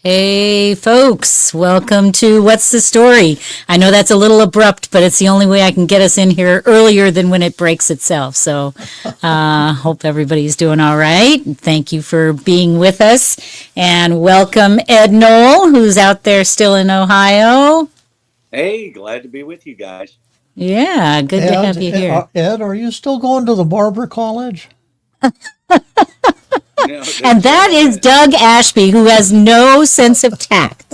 Hey folks, welcome to What's the Story? I know that's a little abrupt, but it's the only way I can get us in here earlier than when it breaks itself. So hope everybody's doing all right. Thank you for being with us. And welcome Ed Knoll, who's out there still in Ohio. Hey, glad to be with you guys. Yeah, good to have you here. Ed, are you still going to the barber college? And that is Doug Ashby, who has no sense of tact.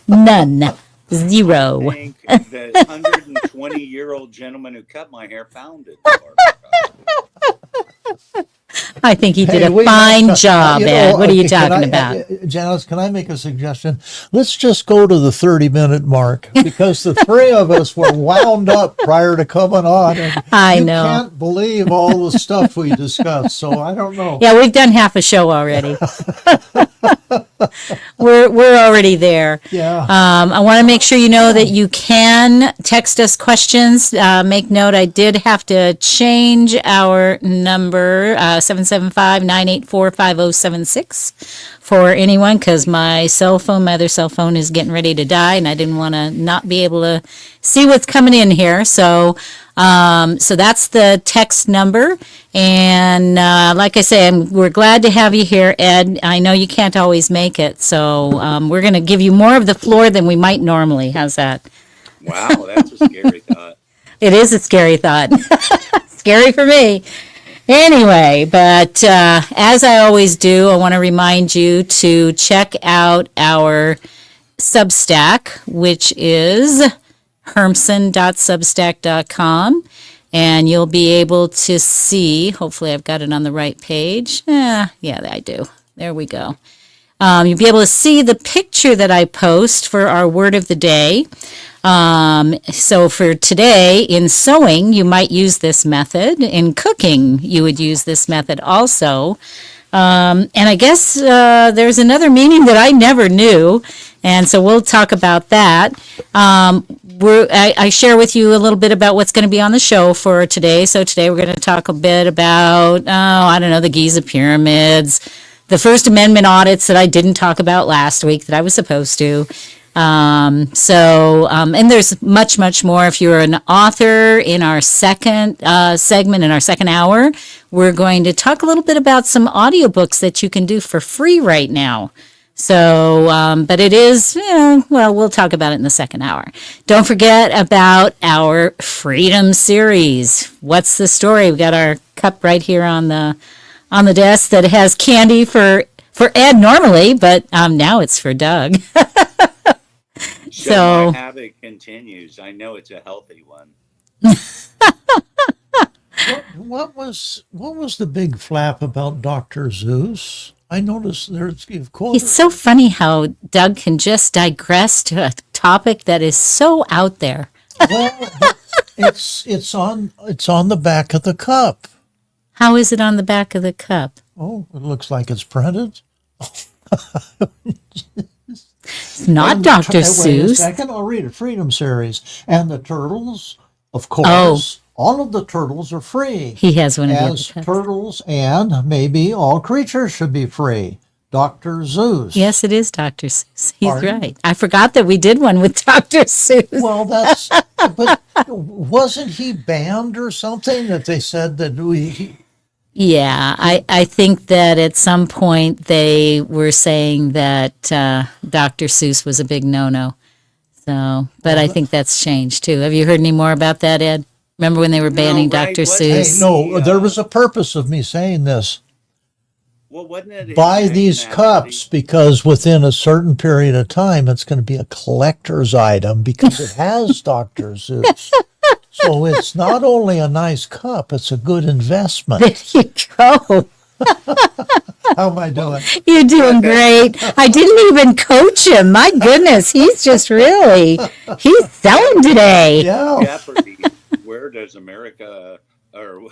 None. Zero. I think the 120-year-old gentleman who cut my hair founded the barber college. I think he did a fine job, Ed. What are you talking about? Janice, can I make a suggestion? Let's just go to the 30-minute mark because the three of us were wound up prior to coming on. And I know. You can't believe all the stuff we discussed, so I don't know. Yeah, we've done half a show already. We're already there. Yeah. I want to make sure you know that you can text us questions. Make note, I did have to change our number, 775-984-5076 for anyone, because my other cell phone is getting ready to die, and I didn't want to not be able to see what's coming in here. So that's the text number. And like I say, we're glad to have you here, Ed. I know you can't always make it, so we're going to give you more of the floor than we might normally. How's that? Wow, that's a scary thought. It is a scary thought. Scary for me. Anyway, but as I always do, I want to remind you to check out our Substack, which is hermson.substack.com, and you'll be able to see, hopefully I've got it on the right page. Yeah, I do. There we go. You'll be able to see the picture that I post for our word of the day. So for today, in sewing, you might use this method. In cooking, you would use this method also. And I guess there's another meaning that I never knew, and so we'll talk about that. I share with you a little bit about what's going to be on the show for today. So today we're going to talk a bit about, the Giza Pyramids, the First Amendment Audits that I didn't talk about last week that I was supposed to. And there's much, much more. If you're an author, in our second segment, in our second hour, we're going to talk a little bit about some audiobooks that you can do for free right now. So, but it is, we'll talk about it in the second hour. Don't forget about our Freedom series. What's the story? We got our cup right here on the desk that has candy for Ed normally, but now it's for Doug. So my havoc continues. I know it's a healthy one. What was the big flap about Dr. Zeus? I noticed you've quoted. It's so funny how Doug can just digress to a topic that is so out there. Well, it's on the back of the cup. How is it on the back of the cup? Oh, it looks like it's printed. It's not Dr. Seuss. Wait a second, I'll read it. Freedom series. And the turtles, of course, all of the turtles are free. He has one of the As turtles and maybe all creatures should be free. Dr. Seuss. Yes, it is Dr. Seuss. He's right. I forgot that we did one with Dr. Seuss. Well, but wasn't he banned or something that they said that Yeah, I think that at some point they were saying that Dr. Seuss was a big no-no. So, but I think that's changed too. Have you heard any more about that, Ed? Remember when they were banning Dr. Seuss? Hey, there was a purpose of me saying this. Well, wasn't it? Buy these cups because within a certain period of time, it's going to be a collector's item because it has Dr. Seuss. So it's not only a nice cup, it's a good investment. There you go. How am I doing? You're doing great. I didn't even coach him. My goodness, he's selling today. Yeah. Jeopardy. Where does America, or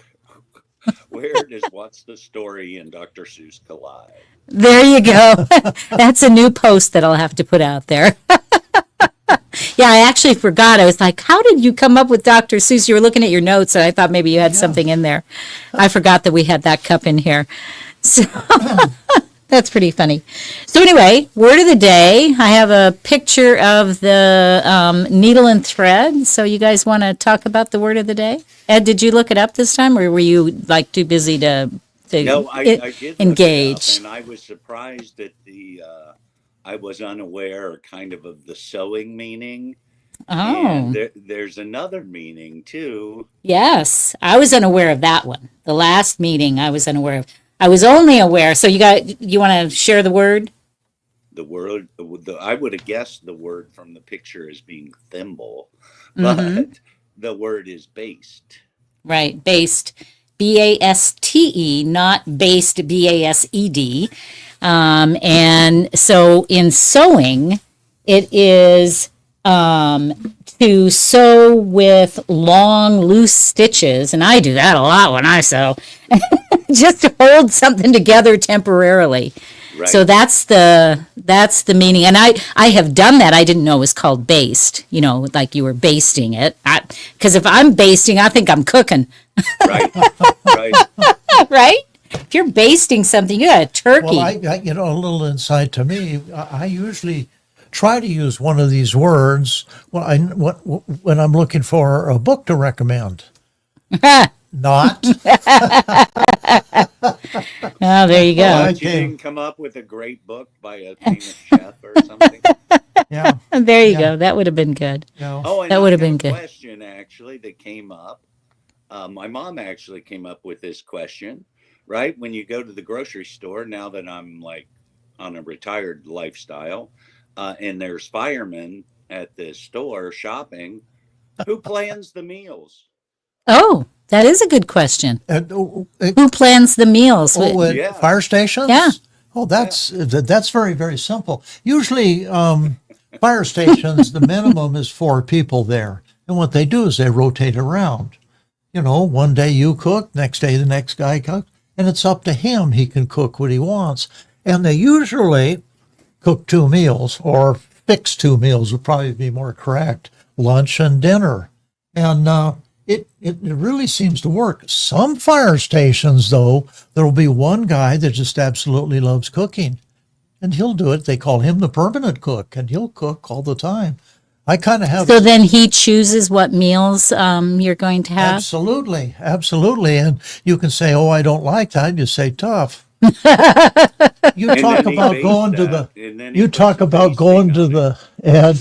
where does What's the Story and Dr. Seuss collide? There you go. That's a new post that I'll have to put out there. Yeah, I actually forgot. I was like, how did you come up with Dr. Seuss? You were looking at your notes, and I thought maybe you had something in there. I forgot that we had that cup in here. So, That's pretty funny. So anyway, word of the day. I have a picture of the needle and thread. So you guys want to talk about the word of the day? Ed, did you look it up this time, or were you like too busy to No, I did engage? look it up, and I was surprised that I was unaware kind of the sewing meaning. And Oh, there's another meaning too. yes. I was unaware of that one. The last meeting I was unaware of. I was only aware. So you want to share the word? The word, I would have guessed the word from the picture as being thimble, Mm-hmm. but the word is based. Right. Based. BASTE, not based BASED. And so in sewing, it is to sew with long, loose stitches. And I do that a lot when I sew, just to hold something together temporarily. Right. So that's the meaning. And I have done that. I didn't know it was called based, like you were basting it. Because if I'm basting, I think I'm cooking, Right. Right. right? If you're basting something, you got a turkey. Well, a little insight to me. I usually try to use one of these words when I'm looking for a book to recommend. Not. Oh, there you go. I But you came- didn't come up with a great book by a famous chef or something. Yeah. There you Yeah. go. That would have been good. Oh, and That I would have have been a good. question actually that came up. My mom actually came up with this question, right? When you go to the grocery store, now that I'm like on a retired lifestyle, and there's firemen at the store shopping, who plans the meals? Oh, that is a good question. And, Who plans the meals? at Yeah. fire stations? Yeah. Oh, that's very, very simple. Usually, fire stations, the minimum is 4 people there. And what they do is they rotate around. One day you cook, next day the next guy cooks, and it's up to him. He can cook what he wants. And they usually cook 2 meals, or fix 2 meals would probably be more correct, lunch and dinner. And it really seems to work. Some fire stations, though, there will be one guy that just absolutely loves cooking, and he'll do it. They call him the permanent cook, and he'll cook all the time. I kind of have. So then he chooses what meals you're going to have? Absolutely, absolutely. And you can say, "Oh, I don't like that." You say, "Tough." You And talk then he about based going to that, the. and then he You puts talk the about basting going to on it. the Ed,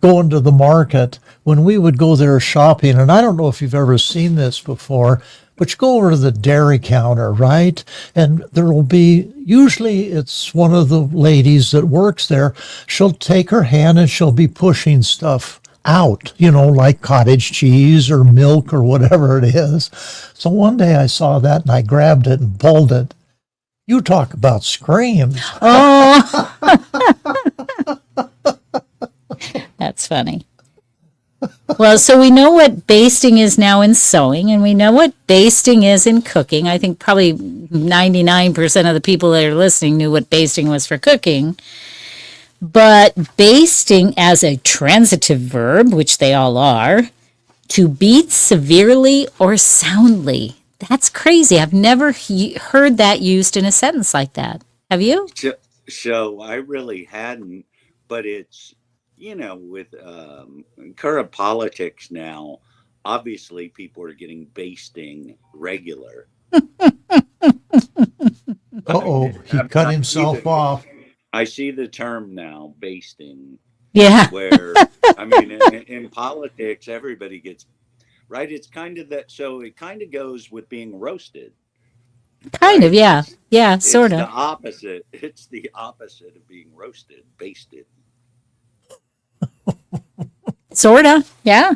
going to the market. When we would go there shopping, and I don't know if you've ever seen this before, but you go over to the dairy counter, right? And there will be, usually it's one of the ladies that works there. She'll take her hand and she'll be pushing stuff out, like cottage cheese or milk or whatever it is. So one day I saw that and I grabbed it and pulled it. You talk about screams. Oh, that's funny. Well, so we know what basting is now in sewing, and we know what basting is in cooking. I think probably 99% of the people that are listening knew what basting was for cooking. But basting as a transitive verb, which they all are, to beat severely or soundly. That's crazy. I've never heard that used in a sentence like that. Have you? So I really hadn't, but it's, with current politics now, obviously people are getting basting regular. Uh-oh, he cut himself off. I see the term now, basting, Yeah. where, in politics, everybody gets, right? It's kind of that, so it kind of goes with being roasted. Kind of, Right? yeah. Yeah, sort It's of. the opposite. It's the opposite of being roasted, basted. Sort of, yeah.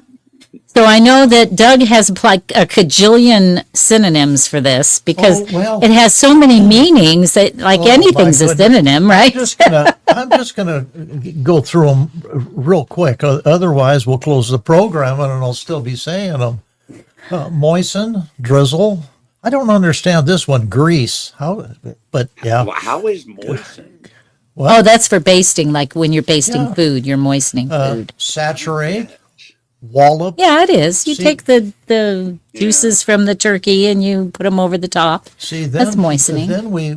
So I know that Doug has like a cajillion synonyms for this because Oh, well. it has so many meanings that like Oh, my anything's a goodness. synonym, right? I'm just gonna go through them real quick. Otherwise, we'll close the program and I'll still be saying them. Moisten, drizzle. I don't understand this one. Grease. How? But yeah. Well, how is moistened? Oh, that's for basting, like when you're basting Yeah. food, you're moistening food. Saturate. Wallop. Yeah, it is. You See- take the juices from the turkey and you put them over the top. See, then That's moistening. Then we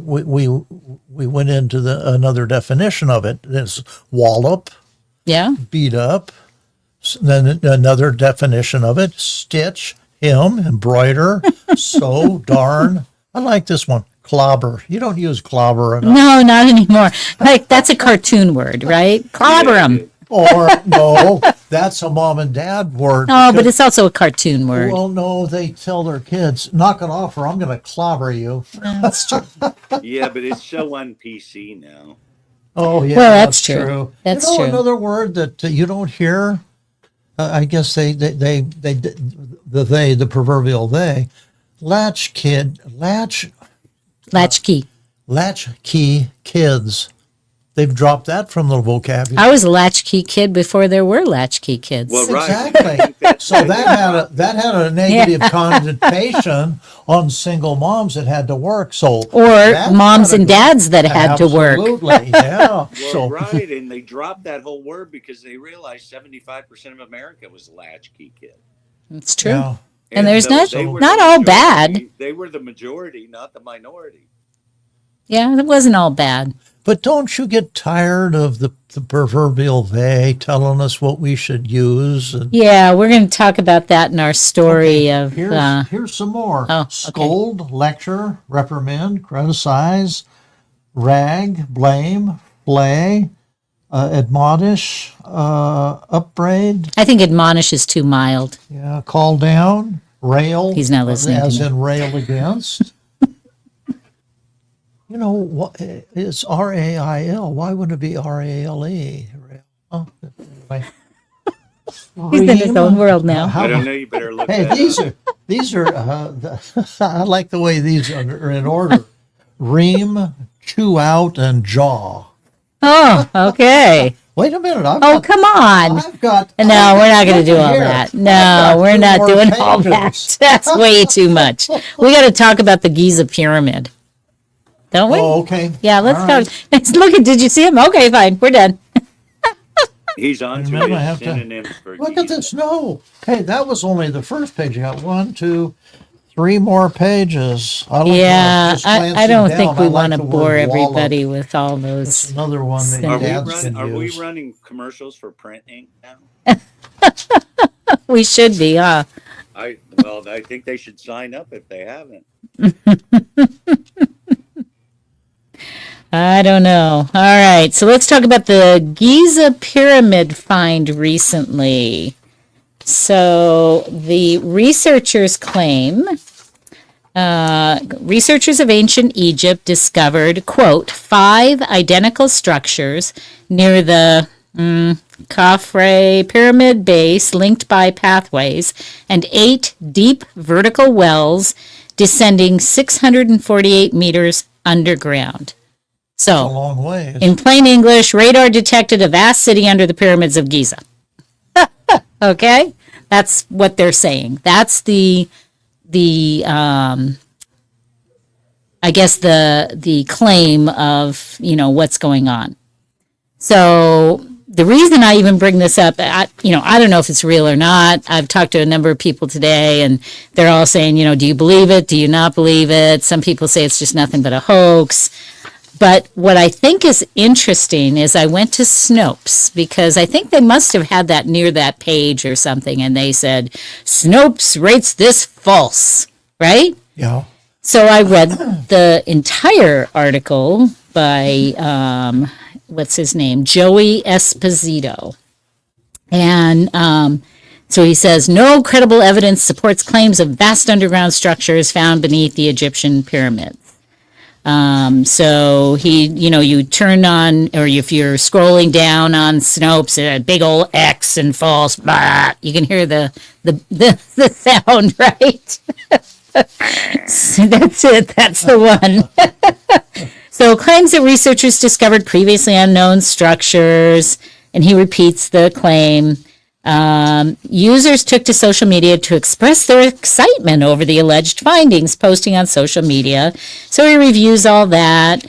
we went into another definition of it. It's wallop, Yeah. beat up. Then another definition of it: stitch, hem, embroider, sew, darn. I like this one. Clobber. You don't use clobber enough. No, not anymore. Like, that's a cartoon word, right? Clobber 'em. Or no, that's a mom and dad word. Oh, but because- it's also a cartoon word. well, no, they tell their kids, knock it off or I'm going to clobber you. That's true. Yeah, but it's so un-PC now. Oh, yeah, Well, that's true. That's you know, true. another word that you don't hear, I guess the proverbial they, latchkey kids. They've dropped that from the vocabulary. I was a latchkey kid before there were latchkey kids. Well, right. Exactly. So that had a negative connotation on single moms that had to work. So Or that's moms not and a- dads that had to work. Absolutely, yeah. Well, So right, and they dropped that whole word because they realized 75% of America was latchkey kid. It's true. yeah. And there's they were not the all majority. bad. They were the majority, not the minority. Yeah, it wasn't all bad. But don't you get tired of the proverbial they telling us what we should use? And Yeah, we're going to talk about that in our story of. here's some more. oh, okay. Scold, lecture, reprimand, criticize, rag, blame, flay, admonish, upbraid, I think admonish is too mild. yeah, call down, rail. He's not listening to As me. in rail against. You know, what it's RAIL. Why wouldn't it be RALE? Oh, anyway. He's in his own world now. How I don't about- know. You better look. Hey, that up. these are. I like the way these are in order. Ream, chew out, and jaw. Oh, okay. Wait a minute. Oh, come on. I've got. No, we're not going to do look all here. that. I've No, got we're 2 not more doing all that. pages. That's way too much. We got to talk about the Giza Pyramid. Don't we? Oh, okay. Yeah, let's All go. right. Look at, did you see him? Okay, fine. We're done. He's on to Remember, I his have to- synonyms for Look at Giza. this. No. Hey, that was only the first page. You got 1, 2, 3 more pages. I like Yeah, just I glancing don't down, think we I like want to the word bore wallop. everybody with all That's those. another one that Are we, dads can are we use. running commercials for print ink now? We should be, huh? I think they should sign up if they haven't. I don't know. All right, so let's talk about the Giza Pyramid find recently. So the researchers claim, researchers of ancient Egypt discovered, quote, 5 identical structures near the Khafre pyramid base linked by pathways and 8 deep vertical wells descending 648 meters underground. A So, long way. in plain English, radar detected a vast city under the pyramids of Giza. Okay? That's what they're saying. That's I guess the claim of, what's going on. So the reason I even bring this up, I don't know if it's real or not. I've talked to a number of people today and they're all saying, do you believe it? Do you not believe it? Some people say it's just nothing but a hoax. But what I think is interesting is I went to Snopes because I think they must have had that near that page or something. And they said, Snopes rates this false, right? Yeah. So I read the entire article by, what's his name? Joey Esposito. And so he says, no credible evidence supports claims of vast underground structures found beneath the Egyptian pyramids. So you turn on, or if you're scrolling down on Snopes, a big old X and false, blah, you can hear the sound, right? So that's it. That's the one. So claims that researchers discovered previously unknown structures, and he repeats the claim. Users took to social media to express their excitement over the alleged findings, posting on social media. So he reviews all that.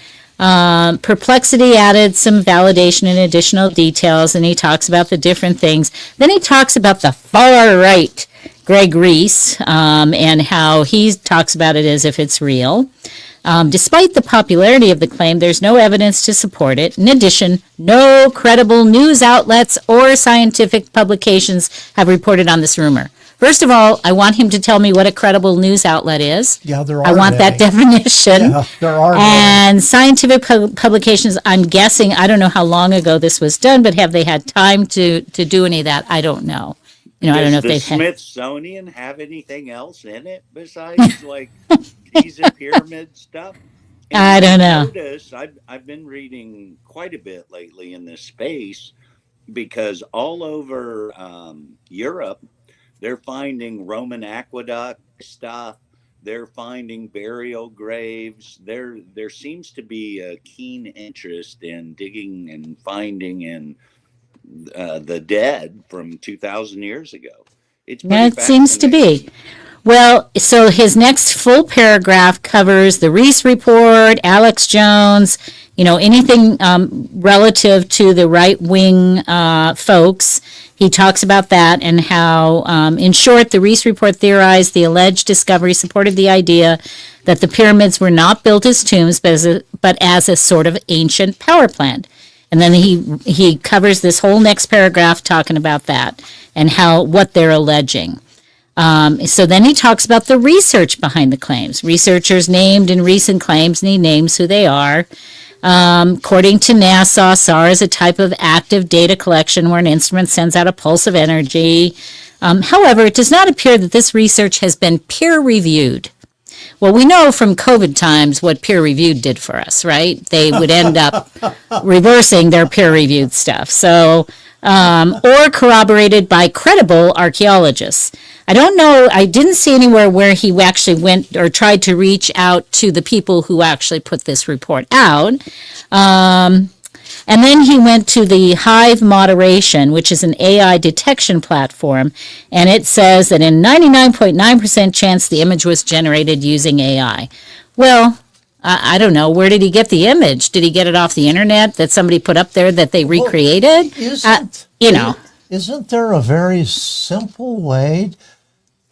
Perplexity added some validation and additional details, and he talks about the different things. Then he talks about the far right, Greg Reese, and how he talks about it as if it's real. Despite the popularity of the claim, there's no evidence to support it. In addition, no credible news outlets or scientific publications have reported on this rumor. First of all, I want him to tell me what a credible news outlet is. Yeah, there are. I want that definition. Yeah, there are. And scientific publications, I'm guessing, I don't know how long ago this was done, but have they had time to do any of that? I don't know. I don't know if they've had. Does Smithsonian have anything else in it besides like Giza Pyramid stuff? And I don't know. Notice, I've been reading quite a bit lately in this space because all over Europe, they're finding Roman aqueduct stuff. They're finding burial graves. There seems to be a keen interest in digging and finding in the dead from 2,000 years ago. That seems to be. Well, so his next full paragraph covers the Reese report, Alex Jones, anything relative to the right-wing folks. He talks about that and how, in short, the Reese report theorized the alleged discovery supported the idea that the pyramids were not built as tombs, but as a sort of ancient power plant. And then he covers this whole next paragraph talking about that and what they're alleging. So then he talks about the research behind the claims. Researchers named in recent claims, and he names who they are. According to NASA, SAR is a type of active data collection where an instrument sends out a pulse of energy. However, it does not appear that this research has been peer-reviewed. Well, we know from COVID times what peer-reviewed did for us, right? They would end up reversing their peer-reviewed stuff. So, or corroborated by credible archaeologists. I don't know, I didn't see anywhere where he actually went or tried to reach out to the people who actually put this report out. And then he went to the Hive Moderation, which is an AI detection platform, and it says that in 99.9% chance the image was generated using AI. Well, I don't know. Where did he get the image? Did he get it off the internet that somebody put up there that they recreated? Isn't there a very simple way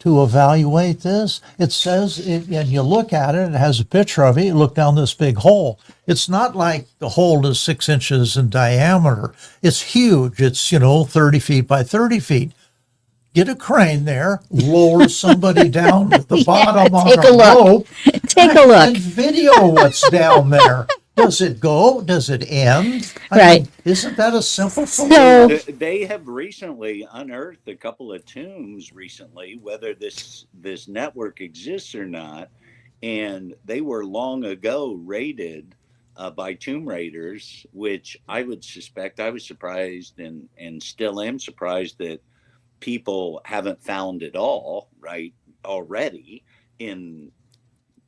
to evaluate this? It says, and you look at it, it has a picture of it, you look down this big hole. It's not like the hole is 6 inches in diameter. It's huge. It's, 30 feet by 30 feet. Get a crane there, lower somebody down at the bottom on a rope. Take a look. And video what's down there. Does it go? Does it end? Right. Isn't that a simple solution? They have recently unearthed a couple of tombs recently, whether this network exists or not, and they were long ago raided by tomb raiders, which I would suspect, I was surprised and still am surprised that people haven't found it all, right, already in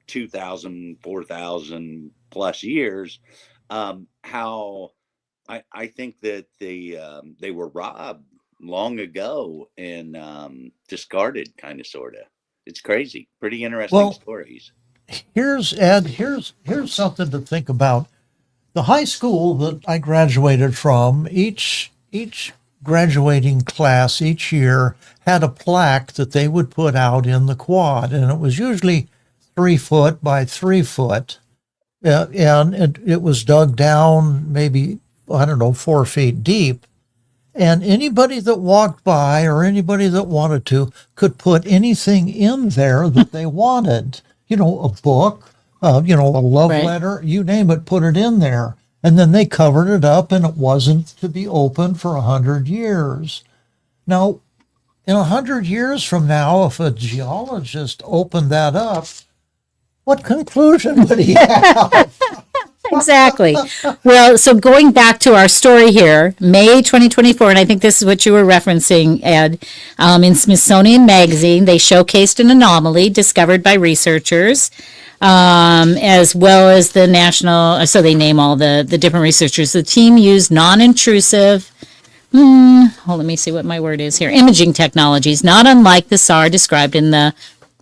2,000, 4,000 plus years. How I think that they were robbed long ago and discarded, kind of, sort of. It's crazy. Pretty interesting stories. Here's something to think about. The high school that I graduated from, each graduating class each year had a plaque that they would put out in the quad, and it was usually 3 foot by 3 foot, and it was dug down maybe, 4 feet deep, and anybody that walked by or anybody that wanted to could put anything in there that they wanted. A book, a love letter, you name it, put it in there. And then they covered it up, and it wasn't to be opened for 100 years. Now, in 100 years from now, if a geologist opened that up, what conclusion would he have? Exactly. Well, so going back to our story here, May 2024, and I think this is what you were referencing, Ed, in Smithsonian Magazine, they showcased an anomaly discovered by researchers, as well as the national, so they name all the different researchers. The team used non-intrusive, let me see what my word is here, imaging technologies, not unlike the SAR described in the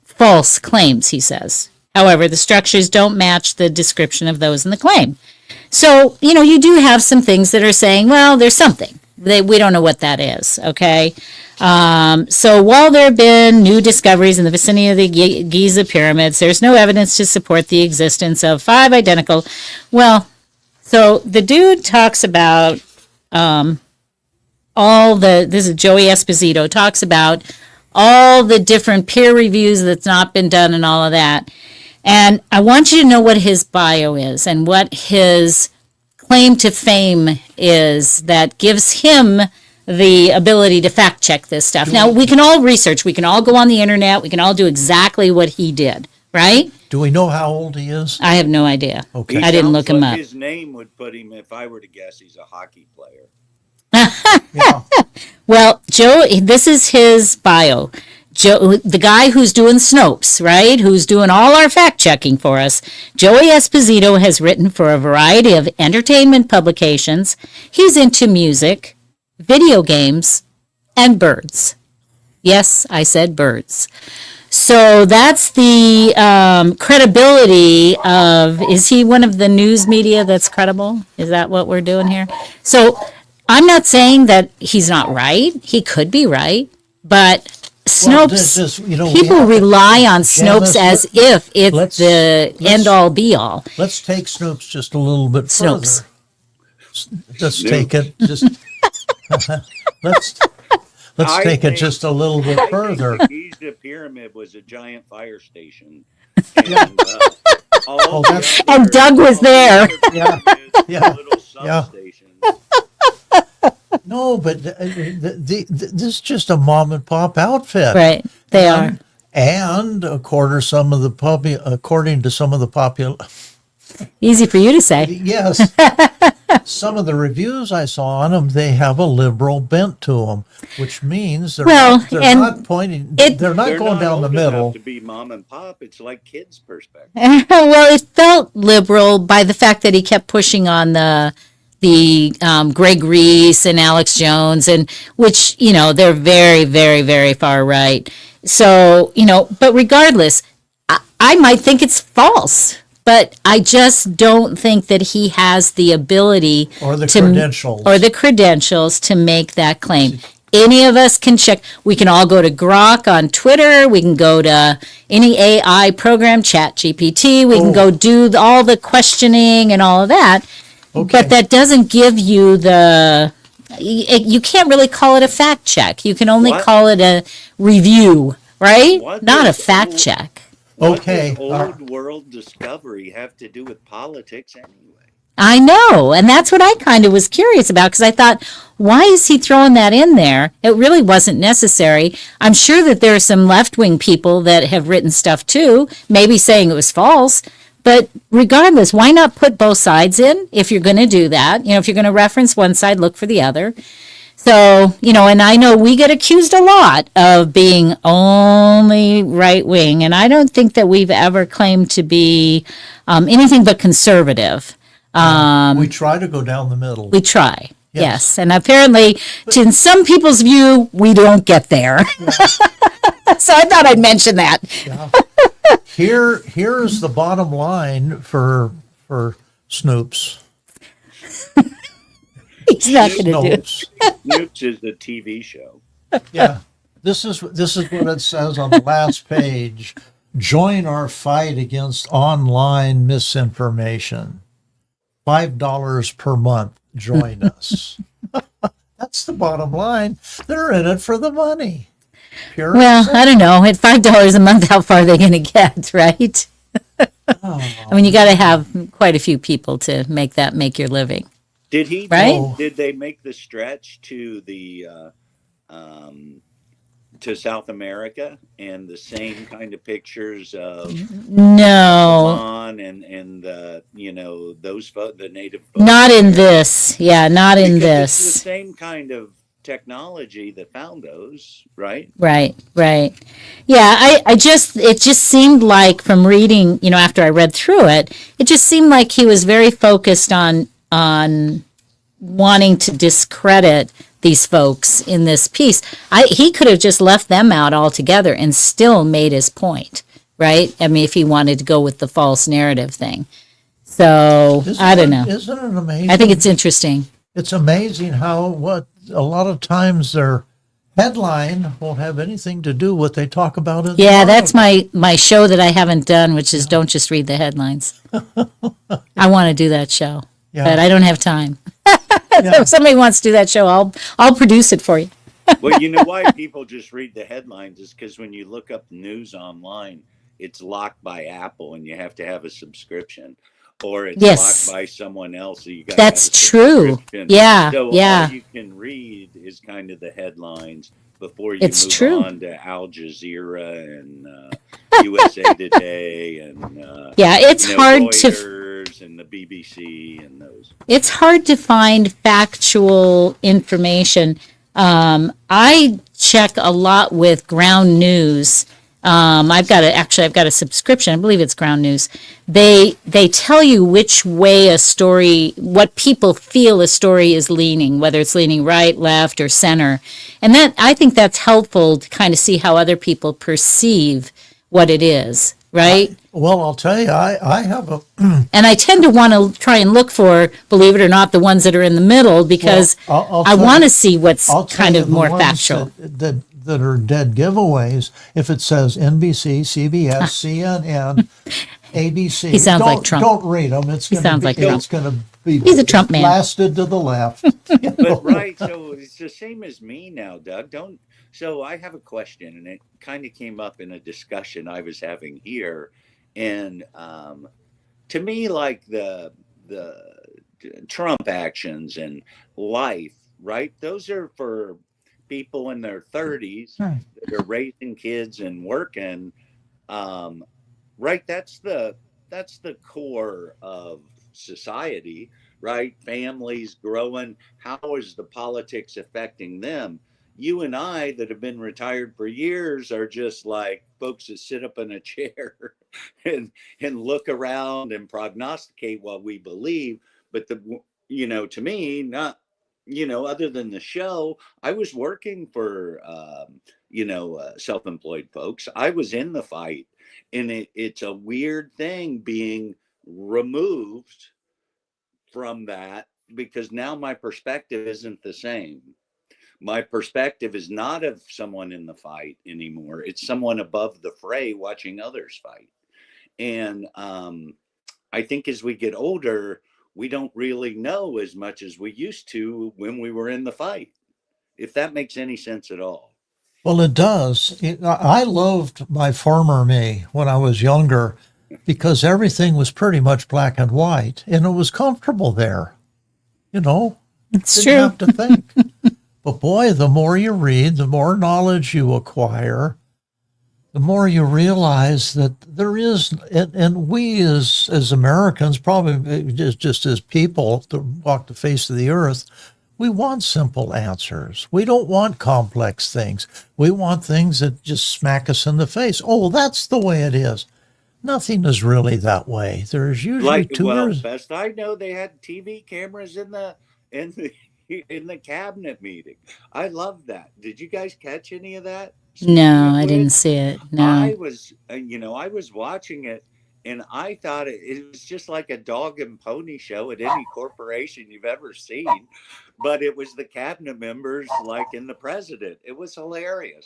false claims, he says. However, the structures don't match the description of those in the claim. So, you do have some things that are saying, well, there's something. we don't know what that is, okay? So while there have been new discoveries in the vicinity of the Giza pyramids, there's no evidence to support the existence of 5 identical. Well, so the dude talks about this is Joey Esposito, talks about all the different peer reviews that's not been done and all of that. And I want you to know what his bio is and what his claim to fame is that gives him the ability to fact check this stuff. Now, we can all research, we can all go on the internet, we can all do exactly what he did, right? Do we know how old he is? I have no idea. Okay. I didn't look him up. His name would put him, if I were to guess, he's a hockey player. Yeah. Well, Joe, this is his bio. Joe, the guy who's doing Snopes, right? Who's doing all our fact checking for us. Joey Esposito has written for a variety of entertainment publications. He's into music, video games, and birds. Yes, I said birds. So that's the credibility of, is he one of the news media that's credible? Is that what we're doing here? So I'm not saying that he's not right. He could be right, but Snopes, people rely on Snopes as if it's the end-all, be-all. Let's take Snopes just a little bit further. Snopes. Let's take it just. let's take it just a little bit further. The Giza Pyramid was a giant fire station. And, And Doug was there. Yeah. Little substation. No, but this is just a mom and pop outfit, Right, they are. And according to some of the popular, Easy for you to say. yes, some of the reviews I saw on them, they have a liberal bent to them, which means they're not pointing. They're not going down the old middle. enough to be mom and pop. It's like kids' perspective. Well, it felt liberal by the fact that he kept pushing on the Greg Reese and Alex Jones, and which, they're very, very, very far right. So, but regardless, I might think it's false, but I just don't think that he has the ability Or the credentials to make that claim. Any of us can check. We can all go to Grok on Twitter. We can go to any AI program, ChatGPT. We can go do all the questioning and all of that. Okay. But that doesn't give you you can't really call it a fact check. You can only call it a review, right? Not a fact check. Okay. What does old world discovery have to do with politics anyway? I know. And that's what I kind of was curious about, because I thought, why is he throwing that in there? It really wasn't necessary. I'm sure that there are some left-wing people that have written stuff too, maybe saying it was false. But regardless, why not put both sides in if you're going to do that? If you're going to reference one side, look for the other. So, and I know we get accused a lot of being only right wing, and I don't think that we've ever claimed to be anything but conservative. We try to go down the middle. We try. Yes. And apparently, in some people's view, we don't get there. So I thought I'd mention that. Yeah. Here's the bottom line for Snoops. He's not going to do it. Snoops is the TV show. Yeah. This is what it says on the last page. Join our fight against online misinformation. $5 per month. Join us. That's the bottom line. They're in it for the money. Pure I don't know. At $5 a month, how far are they going to get, right? I mean, you got to have quite a few people to make your living. Did he? Right? Did they make the stretch to the to South America and the same kind of pictures of and those the native folks? Not in this. Yeah, not in this. It's the same kind of technology that found those, right? Right. Yeah, it just seemed like, from reading, after I read through it, it just seemed like he was very focused on wanting to discredit these folks in this piece. He could have just left them out altogether and still made his point, right? I mean, if he wanted to go with the false narrative thing. So, I don't know. Isn't it amazing? I think it's interesting. It's amazing how what a lot of times their headline won't have anything to do with what they talk about in Yeah, the that's article. my show that I haven't done, which is Don't Just Read the Headlines. I want to do that show, Yeah. but I don't have time. Yeah. If somebody wants to do that show, I'll produce it for you. Well, you know why people just read the headlines is because when you look up news online, it's locked by Apple and you have to have a subscription, or it's locked Yes, by someone else, so you got to have that's a true. subscription. Yeah, So all yeah, you can read is kind of the headlines before you it's move true. on to Al Jazeera and USA Today and Yeah, it's hard to Reuters and the BBC and those. find factual information. I check a lot with Ground News. I've got a subscription. I believe it's Ground News. They tell you which way a story, what people feel a story is leaning, whether it's leaning right, left, or center. And that, I think that's helpful to kind of see how other people perceive what it is, right? Well, I'll tell you, I have a, And I tend to want to try and look for, believe it or not, the ones that are in the middle because I'll I tell want you- to see what's I'll tell kind you of the more ones factual. that are dead giveaways. If it says NBC, CBS, CNN, ABC, He sounds like don't, Trump. don't read them. It's going sounds to like be, Trump. it's going to be He's a Trump man. blasted to the left. But right, so it's the same as me now, Doug. Don't. So I have a question, and it kind of came up in a discussion I was having here, and to me, like the Trump actions and life, right? Those are for people in their 30s Right. that are raising kids and working. Right, that's the core of society, right? Families growing. How is the politics affecting them? You and I that have been retired for years are just like folks that sit up in a chair and look around and prognosticate what we believe. But to me, not, other than the show, I was working for self-employed folks. I was in the fight, and it's a weird thing being removed from that because now my perspective isn't the same. My perspective is not of someone in the fight anymore. It's someone above the fray watching others fight. And I think as we get older, we don't really know as much as we used to when we were in the fight, if that makes any sense at all. Well, it does. I loved my former me when I was younger because everything was pretty much black and white and it was comfortable there. You know, It's didn't true. have to think. But boy, the more you read, the more knowledge you acquire, the more you realize that there is, and we as Americans, probably just as people that walk the face of the earth, we want simple answers. We don't want complex things. We want things that just smack us in the face. Oh, that's the way it is. Nothing is really that way. There's usually Like, well, years. best I know, they had TV cameras in the in the cabinet meeting. I love that. Did you guys catch any of that? Speaking No, of I didn't which, see it. No. I was, I was watching it, and I thought it was just like a dog and pony show at any corporation you've ever seen, but it was the cabinet members like in the president. It was hilarious.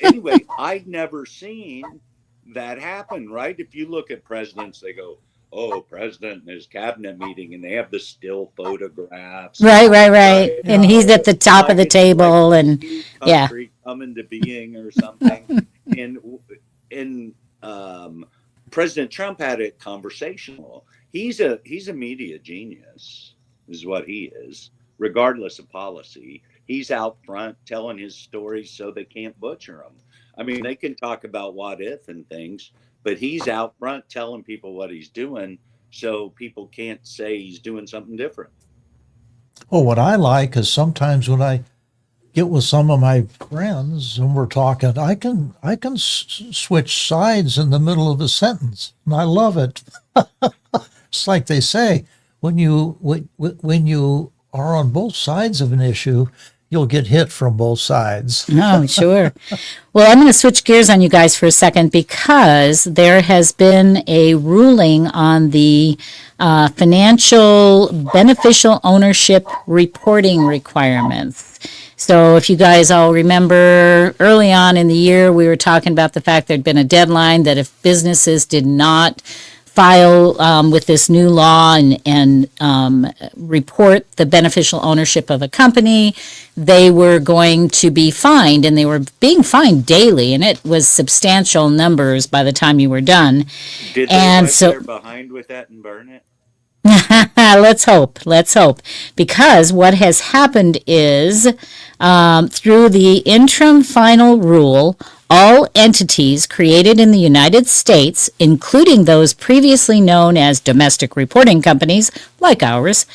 Anyway, I'd never seen that happen. Right? If you look at presidents, they go, "Oh, president and his cabinet meeting," and they have the still photographs. Right, right, right. Right? And he's at the top of the It's like table a and new yeah. country coming to being or something. And President Trump had it conversational. He's a media genius, is what he is, regardless of policy. He's out front telling his stories so they can't butcher them. I mean, they can talk about what if and things, but he's out front telling people what he's doing so people can't say he's doing something different. Well, what I like is sometimes when I get with some of my friends and we're talking, I can switch sides in the middle of a sentence, and I love it. It's like they say when you are on both sides of an issue, you'll get hit from both sides. Oh, sure. Well, I'm going to switch gears on you guys for a second because there has been a ruling on the financial beneficial ownership reporting requirements. So if you guys all remember early on in the year, we were talking about the fact there'd been a deadline that if businesses did not file with this new law and report the beneficial ownership of a company, they were going to be fined, and they were being fined daily, and it was substantial numbers by the time you were done. Did they And wipe so their behind with that and burn it? let's hope. Because what has happened is through the interim final rule, all entities created in the United States, including those previously known as domestic reporting companies like ours,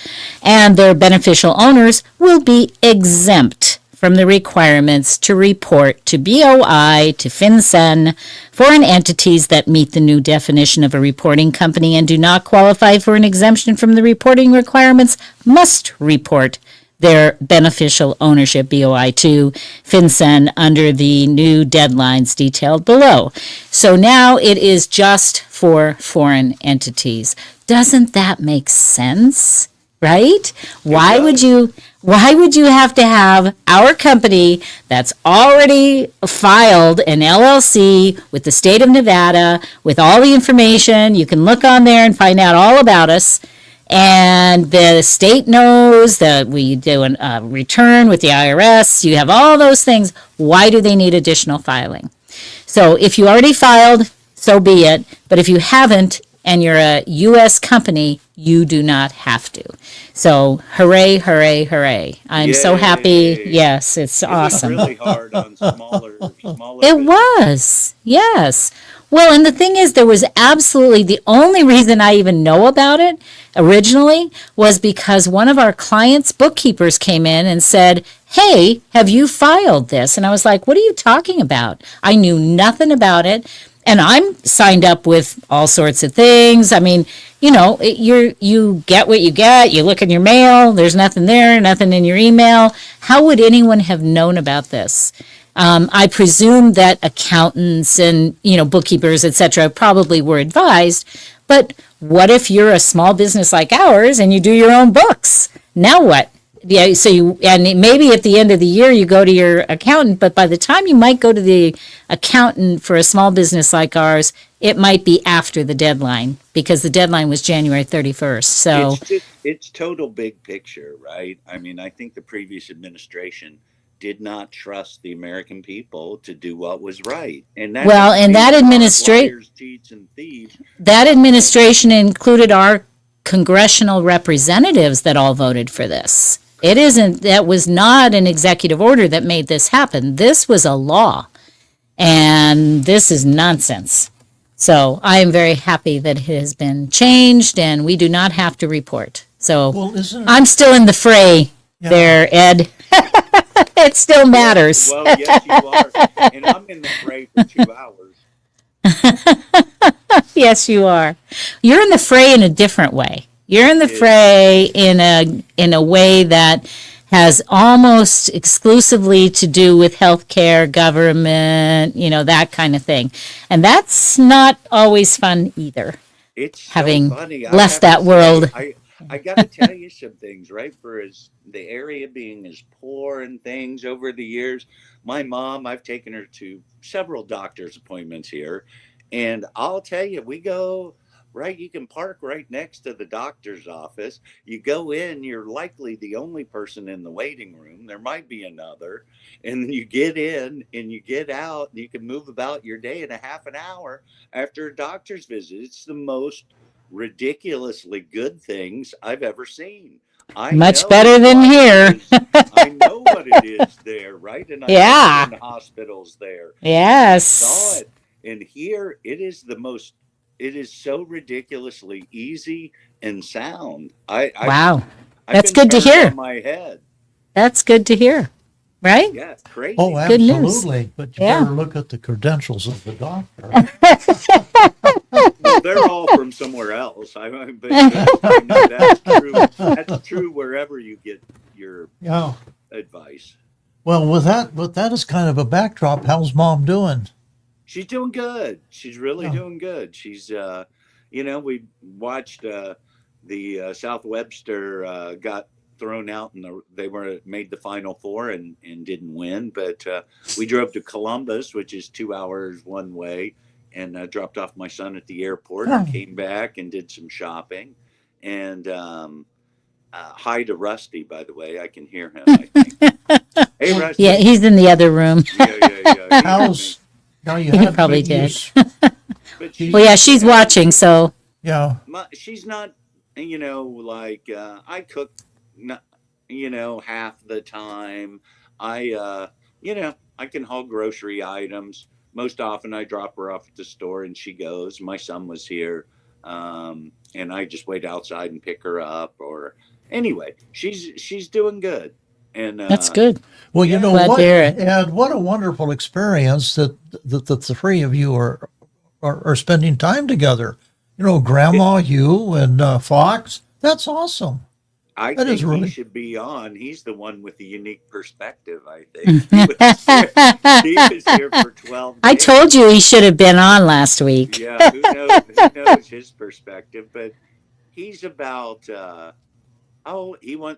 and their beneficial owners will be exempt from the requirements to report to BOI, to FinCEN, foreign entities that meet the new definition of a reporting company and do not qualify for an exemption from the reporting requirements must report their beneficial ownership, BOI, to FinCEN under the new deadlines detailed below. So now it is just for foreign entities. Doesn't that make sense? Right? Why would you have to have our company that's already filed an LLC with the state of Nevada with all the information? You can look on there and find out all about us. And the state knows that we do a return with the IRS. You have all those things. Why do they need additional filing? So if you already filed, so be it. But if you haven't, and you're a U.S. company, you do not have to. So hooray, hooray, hooray. I'm so happy. Yay. Yes, it's awesome. It was really hard on smaller It businesses. was, yes. Well, and the thing is, there was absolutely the only reason I even know about it originally was because one of our clients' bookkeepers came in and said, "Hey, have you filed this?" And I was like, "What are you talking about?" I knew nothing about it. And I'm signed up with all sorts of things. I mean, you know, you get what you get. You look in your mail. There's nothing there, nothing in your email. How would anyone have known about this? I presume that accountants and, bookkeepers, et cetera, probably were advised. But what if you're a small business like ours and you do your own books? Now what? Yeah, so maybe at the end of the year you go to your accountant, but by the time you might go to the accountant for a small business like ours, it might be after the deadline because the deadline was January 31st. So It's total big picture, right? I mean, I think the previous administration did not trust the American people to do what was right. And that well, and that liars, cheats, and thieves. that administration included our congressional representatives that all voted for this. That was not an executive order that made this happen. This was a law. And this is nonsense. So I am very happy that it has been changed and we do not have to report. So Well, isn't it? I'm still in the fray there, Ed. It still matters. Well, yes, you are. And I'm in the fray for 2 hours. Yes, you are. You're in the fray in a different way. You're in the fray in a way that has almost exclusively to do with healthcare, government, that kind of thing. And that's not always fun either. It's so Having funny. left that world. I got to tell you some things, right? For the area being as poor and things over the years, my mom, I've taken her to several doctor's appointments here. And I'll tell you, we go, right? You can park right next to the doctor's office. You go in, you're likely the only person in the waiting room. There might be another. And then you get in and you get out and you can move about your day in a half an hour after a doctor's visit. It's the most ridiculously good things I've ever seen. Much better than here. I know what it is there, right? And I've been in hospitals there. Yes. Saw it. And here it is it is so ridiculously easy and sound. Wow. I've That's been good to turned hear. on my head. That's good to hear. Right? Yeah, crazy. Oh, Good news. absolutely. But you better look at the credentials of the doctor. Well, they're all from somewhere else. But I know that's true. That's true wherever you get your Yeah. advice. Well, with that as kind of a backdrop, how's mom doing? She's doing good. She's really Yeah. doing good. She's, we watched the South Webster got thrown out, and they were made the Final Four and didn't win. But we drove to Columbus, which is 2 hours one way, and dropped off my son at the airport and came back and did some shopping. And hi to Rusty, by the way. I can hear him, I think. Hey, Rusty. Yeah, he's in the other room. Yeah. How's now you He had probably good did. use- But Well, yeah, she's watching, so Yeah. she's not, like I cook, not, half the time. I can haul grocery items. Most often I drop her off at the store and she goes. My son was here, and I just wait outside and pick her up. Or anyway, she's doing good. And that's good. Well, you Yeah. know Glad to what, hear it. Ed, what a wonderful experience that the three of you are spending time together. You know, Grandma, you, and Fox. That's awesome. I That think is really- he should be on. He's the one with the unique perspective, I think. He was here for 12 days. I told you he should have been on last week. Yeah, who knows his perspective, but he's about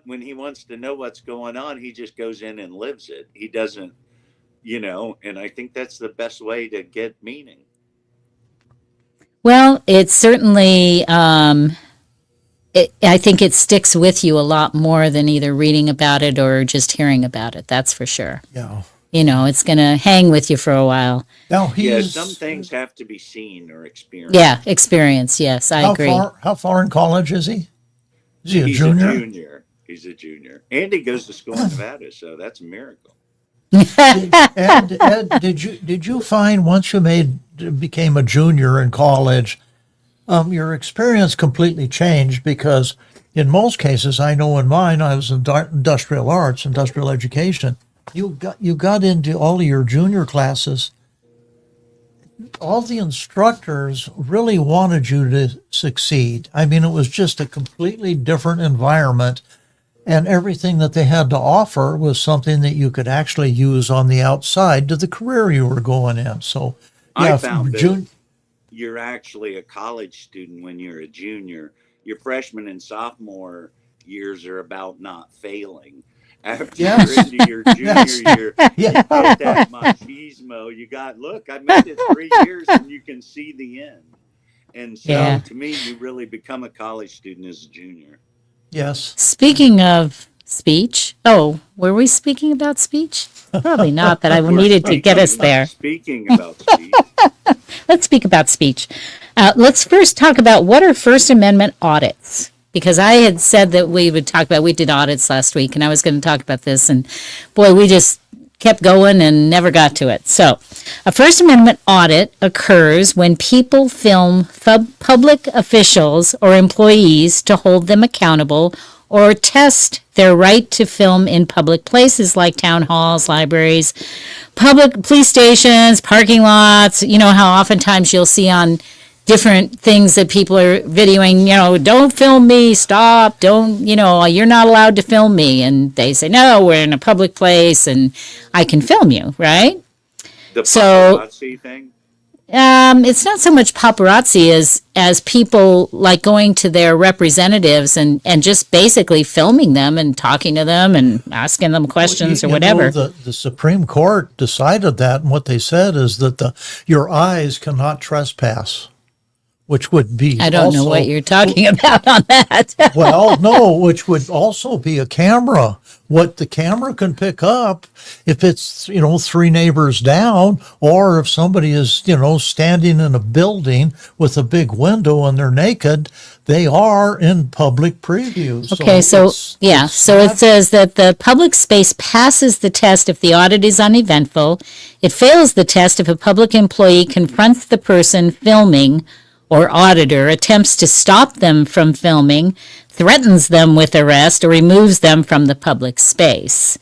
when he wants to know what's going on, he just goes in and lives it. He doesn't, and I think that's the best way to get meaning. Well, it's certainly, I think it sticks with you a lot more than either reading about it or just hearing about it. That's for sure. Yeah. It's going to hang with you for a while. Now Yeah, he's some things have to be seen or experienced. Yeah, experience. Yes, I agree. How far in college is he? Is he a He's junior? a junior. He's a junior. And he goes to school in Nevada, so that's a miracle. Ed, did you find once you became a junior in college, your experience completely changed? Because in most cases, I know in mine, I was in industrial arts, industrial education. You got into all of your junior classes. All the instructors really wanted you to succeed. I mean, it was just a completely different environment, and everything that they had to offer was something that you could actually use on the outside to the career you were going in. So, yeah, I found that you're actually a college student when you're a junior. Your freshman and sophomore years are about not failing. After Yes. you're into your junior year, Yeah. you get that machismo. I made it 3 years and you can see the end. And so Yeah. to me, you really become a college student as a junior. Yes. Speaking of speech, were we speaking about speech? Probably not, but I needed to get us there. Speaking about speech, Let's speak about speech. Let's first talk about what are First Amendment audits. Because I had said that we did audits last week, and I was going to talk about this, and boy, we just kept going and never got to it. So, a First Amendment audit occurs when people film public officials or employees to hold them accountable or test their right to film in public places like town halls, libraries, public police stations, parking lots. You know how oftentimes you'll see on different things that people are videoing, don't film me, stop, don't, you're not allowed to film me. And they say, no, we're in a public place and I can film you, right? the So- paparazzi thing. It's not so much paparazzi as people like going to their representatives and just basically filming them and talking to them and asking them questions or You know, whatever. the Supreme Court decided that, and what they said is that your eyes cannot trespass, which would be I don't know also- what you're talking about on that. Well, no, which would also be a camera. What the camera can pick up, if it's, 3 neighbors down, or if somebody is, standing in a building with a big window and they're naked, they are in public preview. Okay, so it says that the public space passes the test if the audit is uneventful. It fails the test if a public employee confronts the person filming or auditor, attempts to stop them from filming, threatens them with arrest, or removes them from the public space.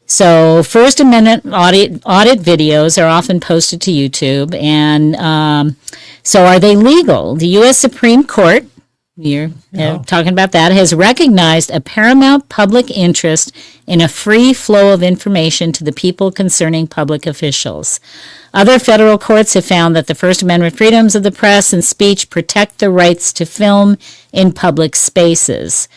So First Amendment audit videos are often posted to YouTube, and so are they legal? The U.S. Supreme Court, talking about that, has recognized a paramount public interest in a free flow of information to the people concerning public officials. Other federal courts have found that the First Amendment freedoms of the press and speech protect the rights to film in public spaces.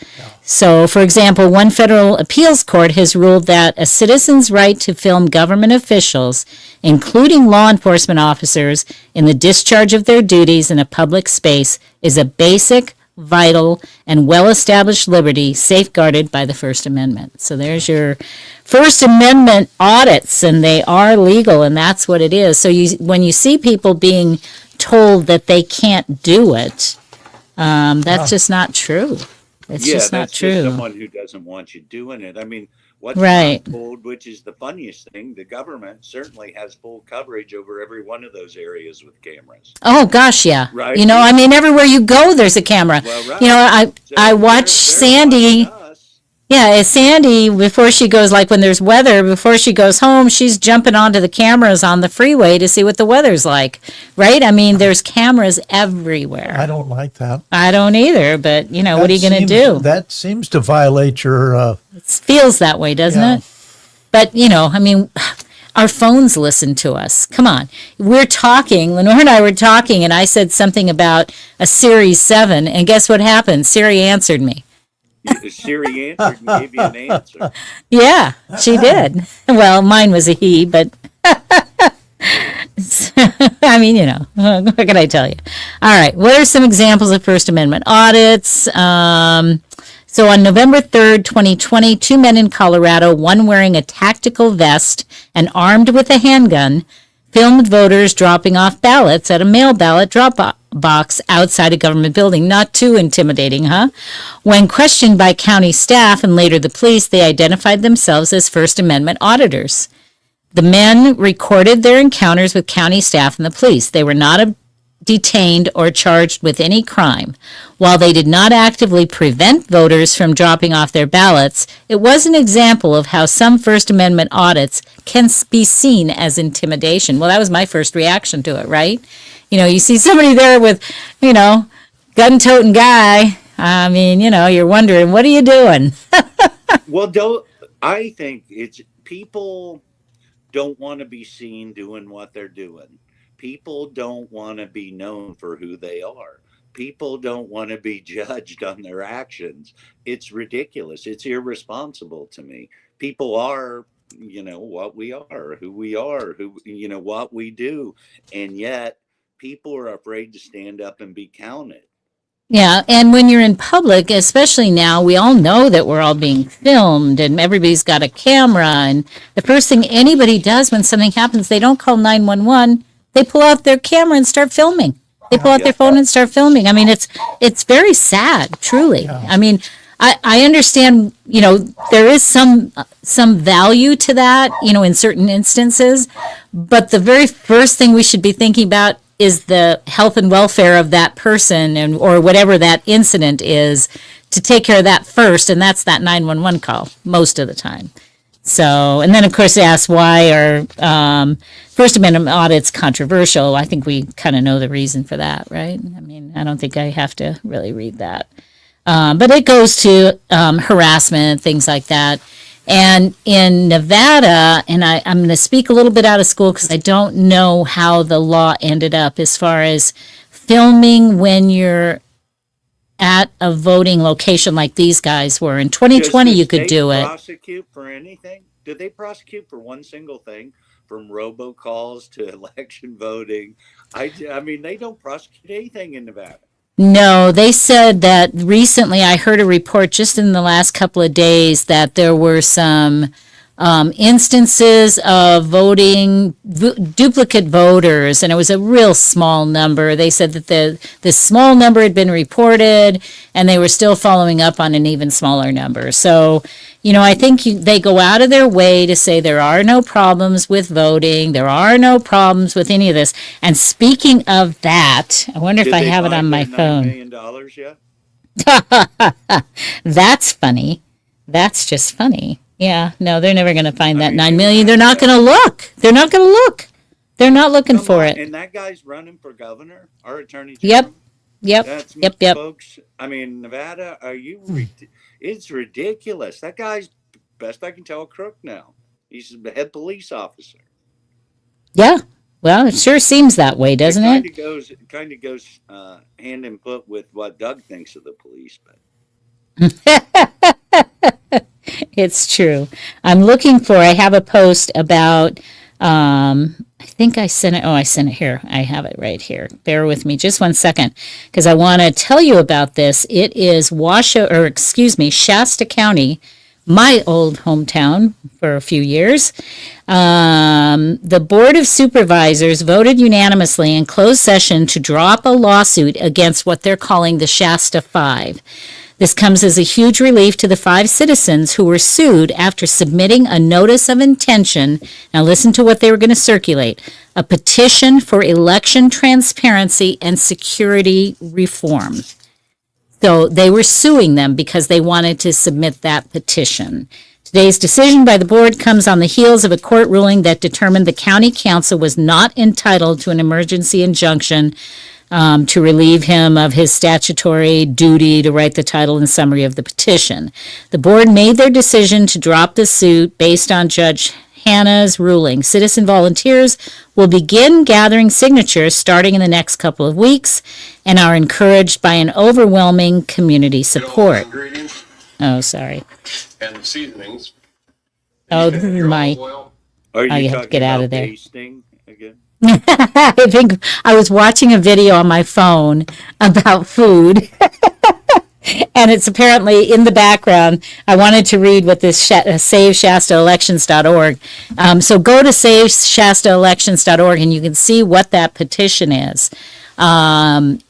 So, for example, one federal appeals court has ruled that a citizen's right to film government officials, including law enforcement officers, in the discharge of their duties in a public space is a basic, vital, and well-established liberty safeguarded by the First Amendment. So there's your First Amendment audits, and they are legal, and that's what it is. So when you see people being told that they can't do it, that's just not true. It's just not that's true. just someone who doesn't want you doing it. I mean, what's Right. not told, which is the funniest thing, the government certainly has full coverage over every one of those areas with cameras. Oh gosh, yeah. Right. You know, I mean, everywhere you go, there's a camera. Well, right. You know, So I watch they're Sandy. watching us. Yeah, Sandy, before she goes, like when there's weather, before she goes home, she's jumping onto the cameras on the freeway to see what the weather's like, right? I mean, there's cameras everywhere. I don't like that. I don't either, but, you know, what are you going to do? That seems to violate your, It feels that way, doesn't Yeah. it? But, you know, I mean, our phones listen to us. Come on. We're talking, Lenore and I were talking, and I said something about a Series 7, and guess what happened? Siri answered me. Siri answered and gave you an answer. Yeah, she did. Well, mine was a he, but I mean, you know, what can I tell you? All right, what are some examples of First Amendment audits? So on November 3rd, 2020, two men in Colorado, one wearing a tactical vest and armed with a handgun, filmed voters dropping off ballots at a mail ballot drop box outside a government building. Not too intimidating, huh? When questioned by county staff and later the police, they identified themselves as First Amendment auditors. The men recorded their encounters with county staff and the police. They were not detained or charged with any crime. While they did not actively prevent voters from dropping off their ballots, it was an example of how some First Amendment audits can be seen as intimidation. Well, that was my first reaction to it, right? You know, you see somebody there with, you know, gun-toting guy. I mean, you know, you're wondering, what are you doing? Well, I think it's people don't want to be seen doing what they're doing. People don't want to be known for who they are. People don't want to be judged on their actions. It's ridiculous. It's irresponsible to me. People are, you know, what we are, who we are, who, you know, what we do. And yet people are afraid to stand up and be counted. Yeah, and when you're in public, especially now, we all know that we're all being filmed and everybody's got a camera. And the first thing anybody does when something happens, they don't call 911. They pull out their camera and start filming. They pull out their phone and start filming. I mean, it's very sad, truly. I mean, I understand, you know, there is some value to that, you know, in certain instances. But the very first thing we should be thinking about is the health and welfare of that person and or whatever that incident is, to take care of that first, and that's that 911 call most of the time. So, and then of course they ask why are First Amendment audits controversial. I think we kind of know the reason for that, right? I mean, I don't think I have to really read that. But it goes to harassment, things like that. And in Nevada, and I'm going to speak a little bit out of school because I don't know how the law ended up as far as filming when you're at a voting location like these guys were. In 2020, you could do it. Prosecute for anything? Did they prosecute for one single thing, from robocalls to election voting? I mean, they don't prosecute anything in Nevada. No, they said that recently. I heard a report just in the last couple of days that there were some instances of voting duplicate voters, and it was a real small number. They said that the small number had been reported, and they were still following up on an even smaller number. So, you know, I think they go out of their way to say there are no problems with voting, there are no problems with any of this. And speaking of that, I wonder if I have it on my phone. $9 million yet? That's funny. That's just funny. Yeah, no, they're never going to find that 9 million. They're not going to look. They're not going to look. They're not looking for it. And that guy's running for governor, our attorney Yep. general. Yep. That's Yep. Yep. folks. I mean, Nevada, it's ridiculous. That guy's, best I can tell, a crook now. He's the head police officer. Yeah. Well, it sure seems that way, It doesn't kind it? of goes, hand in foot with what Doug thinks of the police. But It's true. I have a post about, I think I sent it. Oh, I sent it here. I have it right here. Bear with me just one second because I want to tell you about this. It is Shasta County, my old hometown for a few years. The Board of Supervisors voted unanimously in closed session to drop a lawsuit against what they're calling the Shasta Five. This comes as a huge relief to the 5 citizens who were sued after submitting a notice of intention. Now listen to what they were going to circulate. A petition for election transparency and security reform. So they were suing them because they wanted to submit that petition. Today's decision by the board comes on the heels of a court ruling that determined the county council was not entitled to an emergency injunction to relieve him of his statutory duty to write the title and summary of the petition. The board made their decision to drop the suit based on Judge Hannah's ruling. Citizen volunteers will begin gathering signatures starting in the next couple of weeks and are encouraged by an overwhelming community support. Ingredients Oh, sorry. and the seasonings. Oh, this is my. are you you have to talking get out about of there. pasting again? I think I was watching a video on my phone about food. And it's apparently in the background. I wanted to read what this SaveShastaElections.org. So go to SaveShastaElections.org and you can see what that petition is. And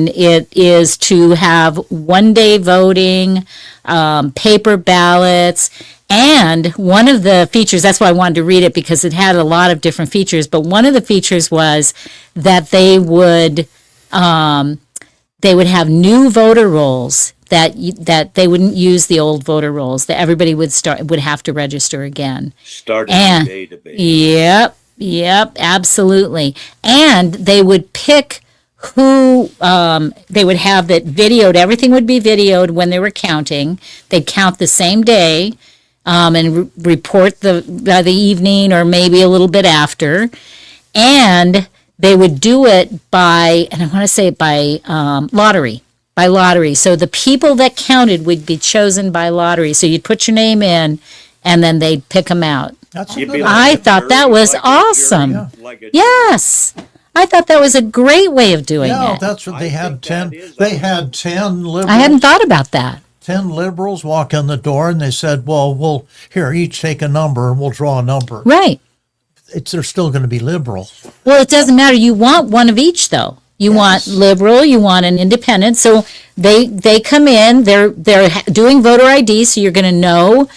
it is to have one-day voting, paper ballots, and one of the features, that's why I wanted to read it because it had a lot of different features, but one of the features was that they would have new voter rolls that they wouldn't use the old voter rolls, that everybody would have to register again. Start a And new database. Yep, absolutely. And they would pick who they would have that videoed. Everything would be videoed when they were counting. They'd count the same day and report by the evening or maybe a little bit after. And they would do it by, and I want to say by lottery. By lottery. So the people that counted would be chosen by lottery. So you'd put your name in and then they'd pick them out. That's a You'd good be idea. I thought that was like a awesome. jury, like a Yes. I thought that was a great way of doing Yeah, it. that's what they I had. think that 10. is They awesome. had 10 liberals. I hadn't thought about that. 10 liberals walk in the door and they said, "Well, we'll here each take a number and we'll draw a number." Right. They're still going to be liberal. Well, it doesn't matter. You want one of each, though. You want liberal, you want an independent. So they come in. They're doing voter ID, so you're going to know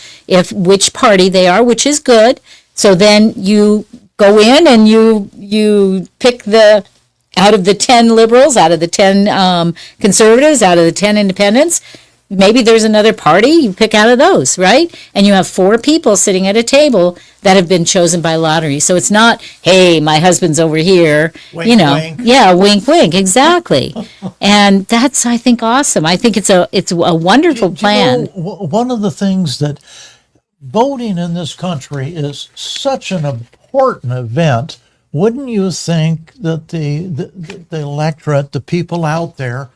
which party they are, which is good. So then you go in and you pick out of the 10 liberals, out of the 10 conservatives, out of the 10 independents. Maybe there's another party, you pick out of those, right? And you have 4 people sitting at a table that have been chosen by lottery. So it's not, hey, my husband's over here, Wink, wink. Yeah, wink, wink, exactly. And that's, I think, awesome. I think it's a wonderful plan. You know, one of the things that voting in this country is such an important event. Wouldn't you think that the electorate, the people out there,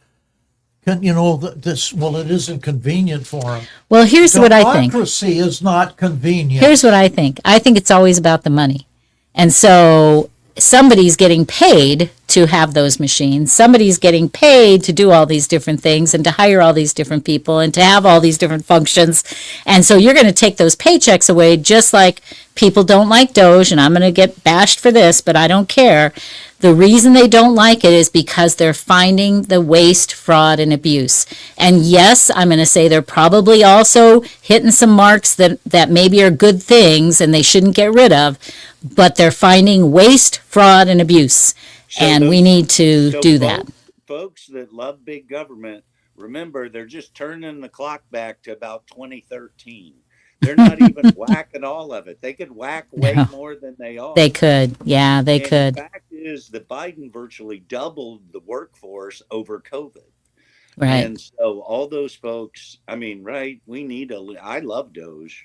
can, it isn't convenient for them. Well, here's what I think. Democracy is not convenient. Here's what I think. I think it's always about the money. And so somebody's getting paid to have those machines. Somebody's getting paid to do all these different things and to hire all these different people and to have all these different functions. And so you're going to take those paychecks away, just like people don't like Doge, and I'm going to get bashed for this, but I don't care. The reason they don't like it is because they're finding the waste, fraud, and abuse. And yes, I'm going to say they're probably also hitting some marks that maybe are good things and they shouldn't get rid of, but they're finding waste, fraud, and abuse. And we need to do that. Folks that love big government, remember, they're just turning the clock back to about 2013. They're not even whacking all of it. They could whack way No, more than they are. they could. Yeah, they And the could. fact is that Biden virtually doubled the workforce over COVID. Right. And so all those folks, I mean, right, we need I love Doge.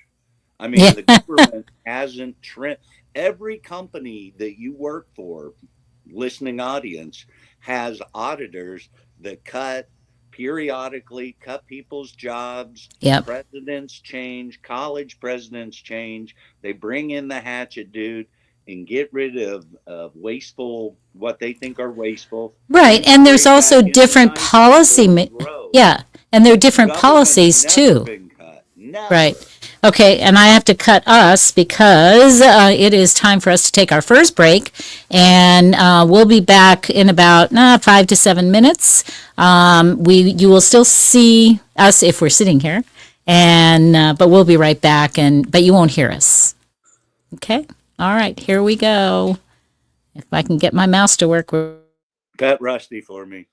I Yeah. mean, the government hasn't trimmed every company that you work for, listening audience, has auditors that cut people's jobs. Yep. Presidents change, college presidents change. They bring in the hatchet dude and get rid of wasteful, what they think are wasteful, Right. and And there's bring also back in the different nice people policy. and grow. Yeah. And there are different Government's policies never too. been cut. Never. Right. Okay, and I have to cut us because it is time for us to take our first break, and we'll be back in about 5 to 7 minutes. You will still see us if we're sitting here, and but we'll be right back, and but you won't hear us. Okay. All right. Here we go. If I can get my mouse to work. Cut Rusty for me.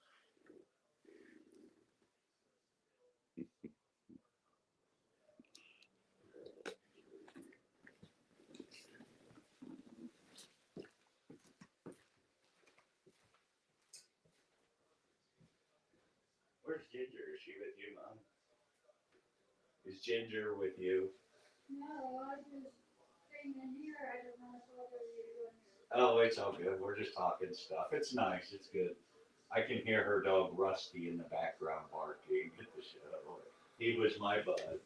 Where's Ginger? Is she with you, Mom? Is Ginger with you? Oh, it's all good. We're just talking stuff. It's nice. It's good. I can hear her dog Rusty in the background barking at the show. He was my bud.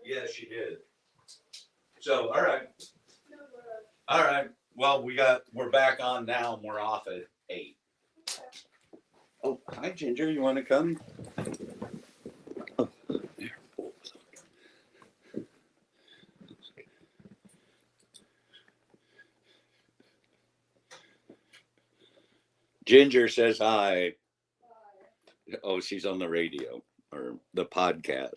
Yeah, she did. So, all right. All right. Well, we're back on now and we're off at 8. Oh, hi, Ginger. You want to come? Oh, there. Ginger says hi. Oh, she's on the radio or the podcast.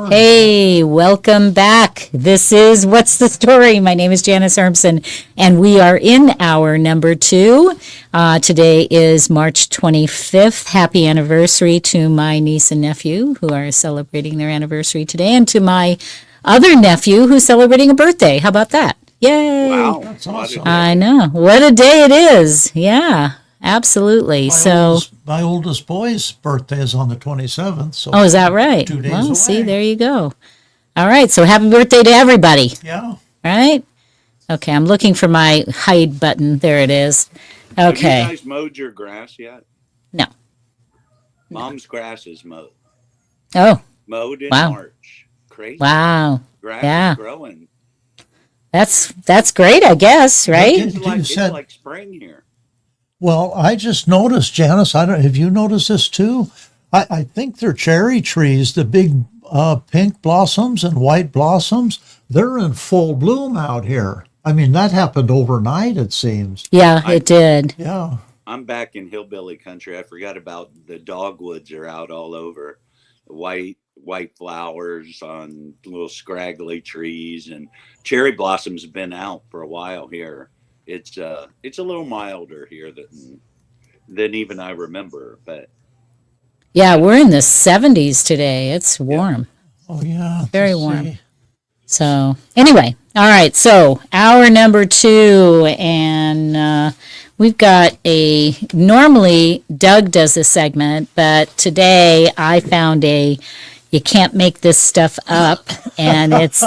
Hey, welcome back. This is What's the Story? My name is Janice Armson, and we are in hour number 2. Today is March 25th. Happy anniversary to my niece and nephew who are celebrating their anniversary today, and to my other nephew who's celebrating a birthday. How about that? Yay! Wow. That's awesome. I know. What a day it is. Yeah, absolutely. My oldest boy's birthday is on the 27th. So Oh, is that right? 2 days Well, away. see, there you go. All right, so happy birthday to everybody. Yeah. All right? Okay, I'm looking for my hide button. There it is. Have Okay. you guys mowed your grass yet? No. Mom's grass is mowed. Oh, Mowed in Wow. March. Crazy. wow. Grass Yeah. is growing. That's great, I guess, right? Did- It's like, you said- it's like spring here. Well, I just noticed, Janice, have you noticed this too? I think they're cherry trees, the big pink blossoms and white blossoms. They're in full bloom out here. I mean, that happened overnight, it seems. Yeah, it did. Yeah. I'm back in hillbilly country. I forgot about the dogwoods are out all over. White flowers on little scraggly trees, and cherry blossoms have been out for a while here. It's a little milder here than even I remember, but Yeah, we're in the 70s today. It's warm. Oh, yeah. Very Let's warm. see. So, anyway, all right. So, hour number 2, and we've got normally Doug does this segment, but today I found you can't make this stuff up, and it's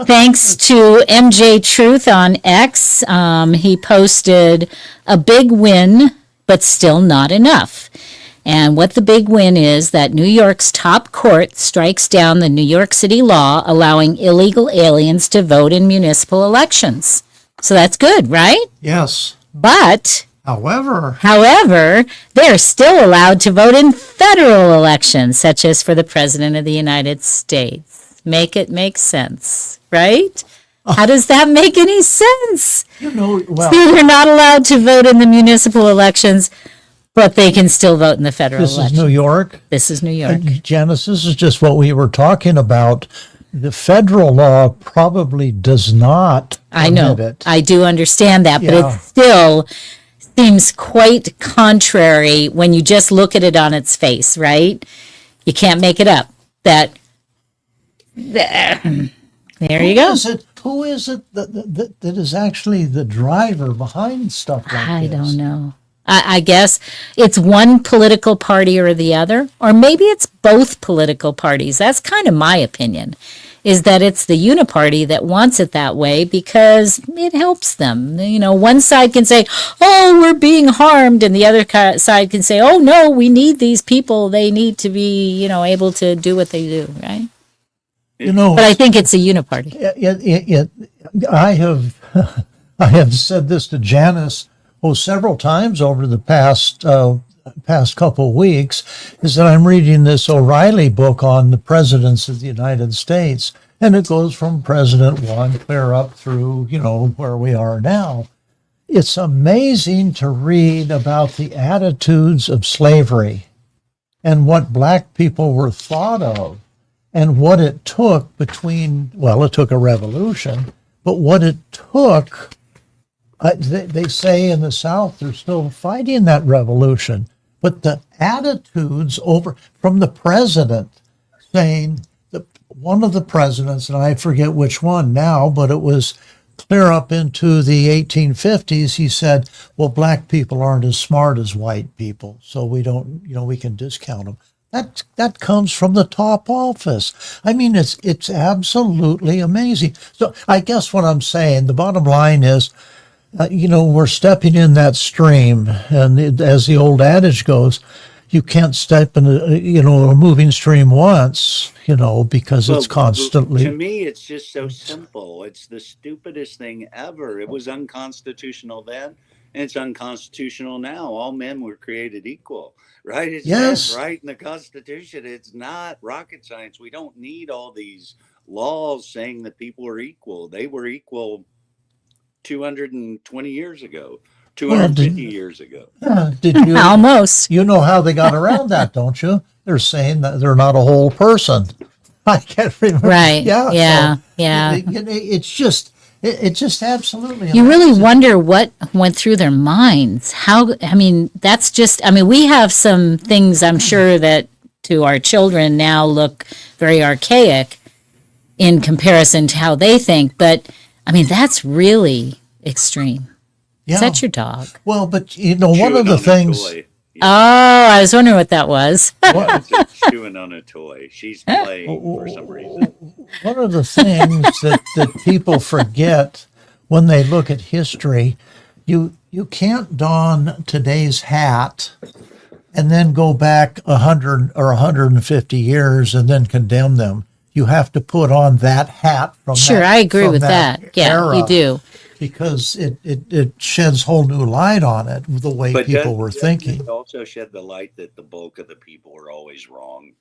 thanks to MJ Truth on X. He posted a big win, but still not enough. And what the big win is that New York's top court strikes down the New York City law allowing illegal aliens to vote in municipal elections. So that's good, right? Yes. But, However, they're still allowed to vote in federal elections, such as for the President of the United States. Make it make sense, right? How does that make any sense? well, They're not allowed to vote in the municipal elections, but they can still vote in the federal this is election. New York. This is New York. Janice, this is just what we were talking about. The federal law probably does not I know. permit it. I do understand that, but Yeah. it still seems quite contrary when you just look at it on its face, right? You can't make it up. There you go. Who is it that is actually the driver behind stuff like this? I don't know. I guess it's one political party or the other, or maybe it's both political parties. That's kind of my opinion, is that it's the uniparty that wants it that way because it helps them. You know, one side can say, oh, we're being harmed, and the other side can say, oh, no, we need these people. They need to be, able to do what they do, right? But I think it's a uniparty. I have I have said this to Janice several times over the past couple of weeks, is that I'm reading this O'Reilly book on the presidents of the United States, and it goes from President 1 clear up through, where we are now. It's amazing to read about the attitudes of slavery and what black people were thought of and what it took it took a revolution, but what it took. They say in the South they're still fighting that revolution, but the attitudes from the president saying that one of the presidents, and I forget which one now, but it was clear up into the 1850s. He said, well, black people aren't as smart as white people, so we don't, we can discount them. That comes from the top office. I mean, it's absolutely amazing. So I guess what I'm saying, the bottom line is, we're stepping in that stream, and as the old adage goes, you can't step in a moving stream once, because it's constantly. To me, it's just so simple. It's the stupidest thing ever. It was unconstitutional then, and it's unconstitutional now. All men were created equal, right? It says right in the Constitution. It's not rocket science. We don't need all these laws saying that people are equal. They were equal 220 years ago. 250 years ago. Did you almost? You know how they got around that, don't you? They're saying that they're not a whole person. I can't remember. Right. Yeah. It's just absolutely. You really wonder what went through their minds. That's just. We have some things I'm sure that to our children now look very archaic in comparison to how they think. But that's really extreme. Yeah. Is that your dog? Well, but one of the things. Oh, I was wondering what that was. Chewing on a toy. She's playing for some reason. One of the things that people forget when they look at history, you can't don today's hat and then go back 100 or 150 years and then condemn them. You have to put on that hat from Sure, I agree with that. Yeah, era. you do. Because it sheds whole new light on it, the way people were thinking. It also shed the light that the bulk of the people were always wrong.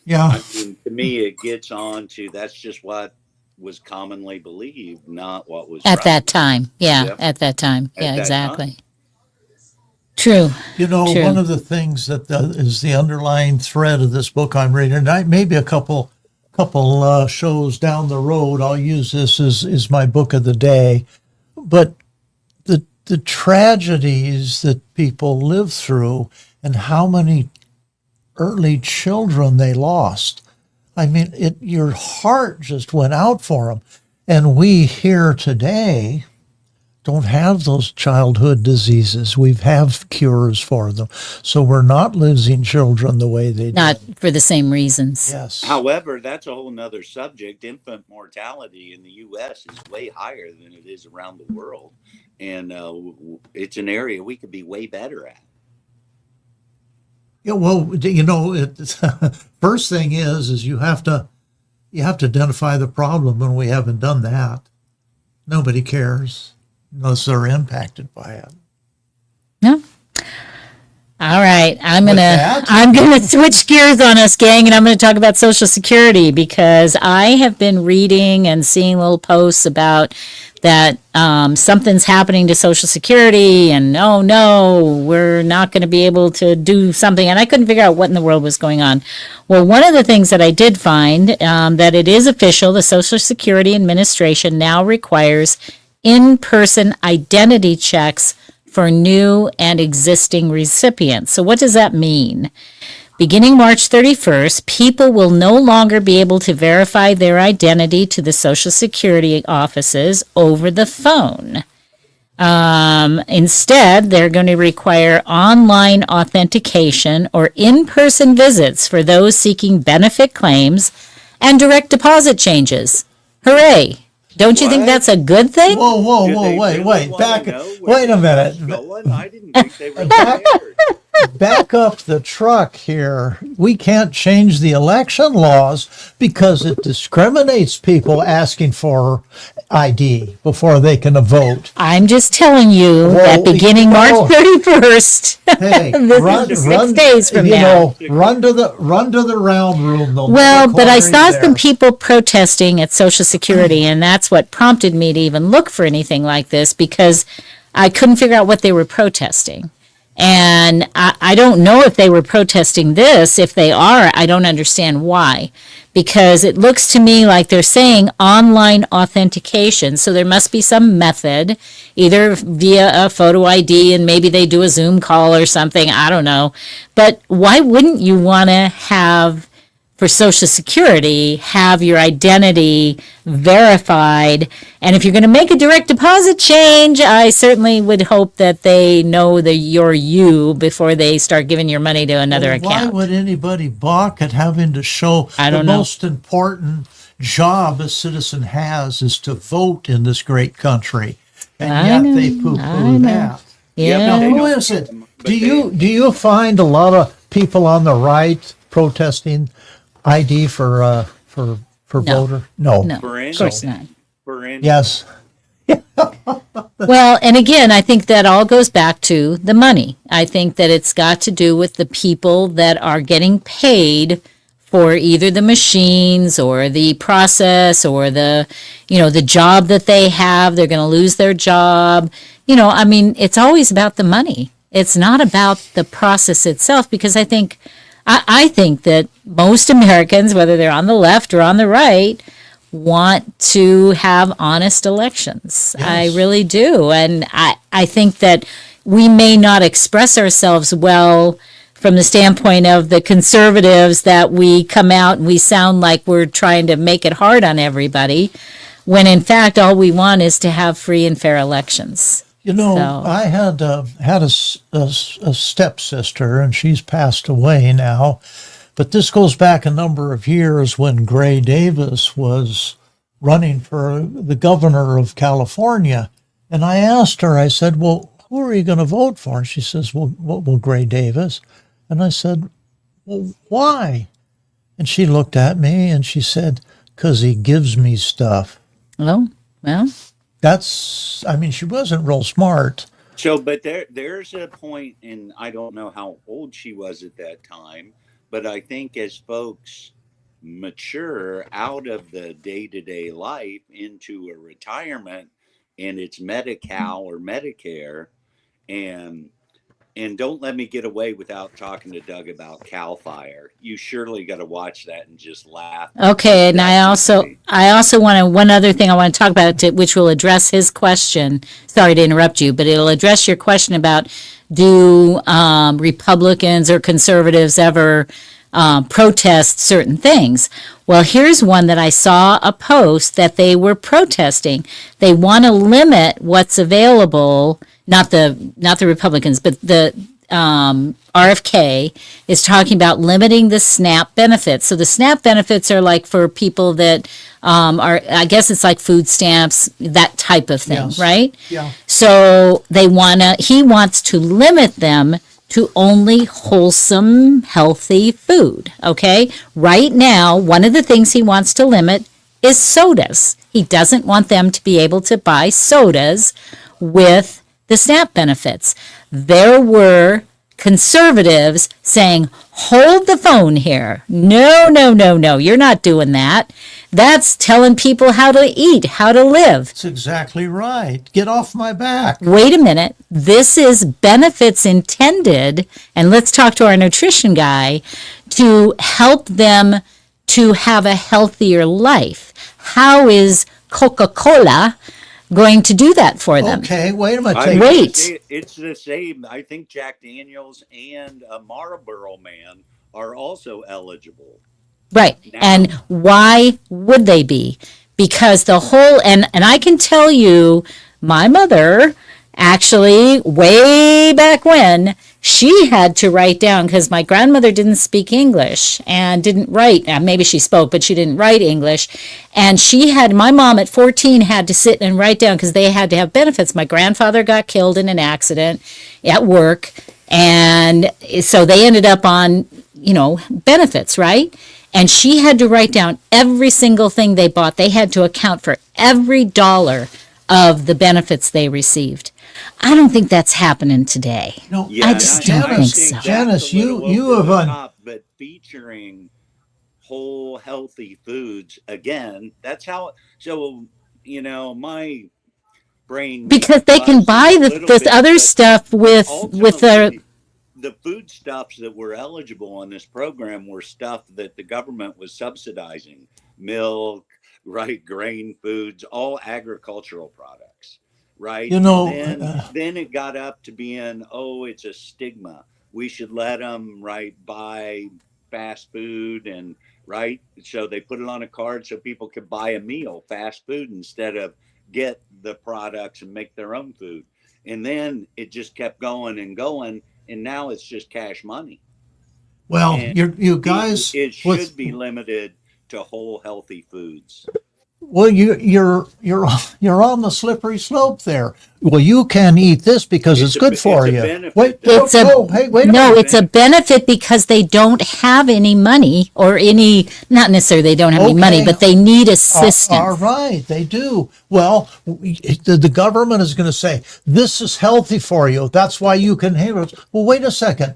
Yeah. To me, it gets on to that's just what was commonly believed, not what was at right. that time. Yeah, Yep. at that time. At Yeah, that exactly. time. True. True. One of the things that is the underlying thread of this book I'm reading, and maybe a couple shows down the road, I'll use this as my book of the day. But the tragedies that people live through and how many early children they lost. Your heart just went out for them. And we here today don't have those childhood diseases. We have cures for them. So we're not losing children the way they Not did. for the same reasons. Yes. However, that's a whole nother subject. Infant mortality in the U.S. is way higher than it is around the world. And it's an area we could be way better at. Yeah, well, first thing is you have to identify the problem, and we haven't done that. Nobody cares unless they're impacted by it. No. All right, I'm gonna switch gears on us, gang, and I'm gonna talk about Social Security because I have been reading and seeing little posts about that something's happening to Social Security, and oh no, we're not going to be able to do something, and I couldn't figure out what in the world was going on. Well, one of the things that I did find that it is official, the Social Security Administration now requires in-person identity checks for new and existing recipients. So what does that mean? Beginning March 31st, people will no longer be able to verify their identity to the Social Security offices over the phone. Instead, they're going to require online authentication or in-person visits for those seeking benefit claims and direct deposit changes. Hooray! Don't you think that's a good thing? Whoa, wait, wait a minute. I didn't think they were prepared. Back up the truck here. We can't change the election laws because it discriminates people asking for ID before they can vote. I'm just telling you that beginning March 31st, Hey, this is 6 days from now. Run to the round room. Well, but I saw some people protesting at Social Security, and that's what prompted me to even look for anything like this because I couldn't figure out what they were protesting. And I don't know if they were protesting this. If they are, I don't understand why. Because it looks to me like they're saying online authentication. So there must be some method, either via a photo ID and maybe they do a Zoom call or something. I don't know. But why wouldn't you want to have for Social Security have your identity verified. And if you're going to make a direct deposit change, I certainly would hope that they know that you're you before they start giving your money to another Well, why account. would anybody balk at having to show I the don't know. most important job a citizen has is to vote in this great country, and I yet know, they I poo-poo know. that. Yeah. Now, they who don't is get it? them, but Do you find a lot of people on the right protesting ID for voter? No. No, For of course not. for any, Yes. Well, and again, I think that all goes back to the money. I think that it's got to do with the people that are getting paid for either the machines or the process or the job that they have. They're going to lose their job. I mean, it's always about the money. It's not about the process itself, because I think that most Americans, whether they're on the left or on the right, want to have honest elections. Yes. I really do. And I think that we may not express ourselves well from the standpoint of the conservatives, that we come out and we sound like we're trying to make it hard on everybody, when in fact all we want is to have free and fair elections. So- I had a stepsister, and she's passed away now. But this goes back a number of years when Gray Davis was running for the governor of California. And I asked her, I said, well, who are you going to vote for? And she says, well, Gray Davis. And I said, well, why? And she looked at me and she said, because he gives me stuff. Oh, well, She wasn't real smart. So, but there's a point, and I don't know how old she was at that time, but I think as folks mature out of the day-to-day life into a retirement, and it's Medi-Cal or Medicare, and don't let me get away without talking to Doug about Cal Fire. You surely got to watch that and just laugh. okay. And I That's also okay. one other thing I want to talk about, which will address his question. Sorry to interrupt you, but it'll address your question about, do Republicans or conservatives ever protest certain things? Well, here's one that I saw a post that they were protesting. They want to limit what's available. Not the Republicans, but the RFK is talking about limiting the SNAP benefits. So the SNAP benefits are like for people that I guess it's like food stamps, that type of thing, Yes. right? Yeah. So he wants to limit them to only wholesome, healthy food, okay? Right now, one of the things he wants to limit is sodas. He doesn't want them to be able to buy sodas with the SNAP benefits. There were conservatives saying, hold the phone here. No, no, no, no, you're not doing that. That's telling people how to eat, how to live. That's exactly right. Get off my back. Wait a minute. This is benefits intended, and let's talk to our nutrition guy, to help them to have a healthier life. How is Coca-Cola going to do that for them? Okay, wait a minute. I Take- was gonna Wait. say, it's the same. I think Jack Daniels and Marlboro Man are also eligible. Right. Now- And why would they be? Because the whole, and I can tell you, my mother actually, way back when, she had to write down, because my grandmother didn't speak English and didn't write. Maybe she spoke, but she didn't write English. And my mom at 14 had to sit and write down, because they had to have benefits. My grandfather got killed in an accident at work. And so they ended up on, benefits, right? And she had to write down every single thing they bought. They had to account for every dollar of the benefits they received. I don't think that's happening today. No, I just don't think so. that's Janice, a little you over have the un- top, but featuring whole healthy foods again. That's how. So my brain Because they can buzzes buy a little the bit, other but stuff with their, ultimately, the foodstuffs that were eligible on this program were stuff that the government was subsidizing: milk, right, grain foods, all agricultural products, right? Then it got up to being, it's a stigma. We should let them buy fast food and right? So they put it on a card so people could buy a meal, fast food, instead of get the products and make their own food. And then it just kept going and going, and now it's just cash money. Well, And you guys it with should be limited to whole healthy foods. well, you're on the slippery slope there. Well, you can eat this because it's good for it's a you. benefit. Wait, It's a- no, hey, wait a No, minute. it's a benefit because they don't have any money or any, not necessarily they don't have any money, Okay. but they need All assistance. right, they do. Well, the government is going to say this is healthy for you. That's why you can have it. Well, wait a second.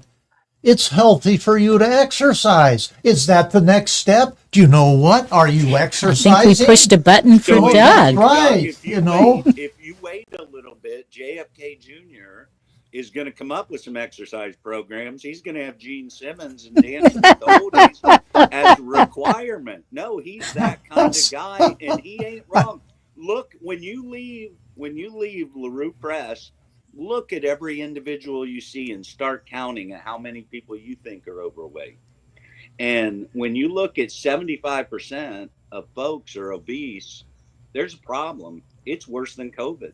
It's healthy for you to exercise. Is that the next step? Do you know what? Are you I exercising? think we pushed a button for Oh, Doug. that's right. If You know, if you wait a little bit, JFK Jr. is going to come up with some exercise programs. He's going to have Gene Simmons and Dancing with the Oldies as a requirement. No, he's that kind of guy, and he ain't wrong. Look, when you leave LaRue Press, look at every individual you see and start counting at how many people you think are overweight. And when you look at 75% of folks are obese, there's a problem. It's worse than COVID.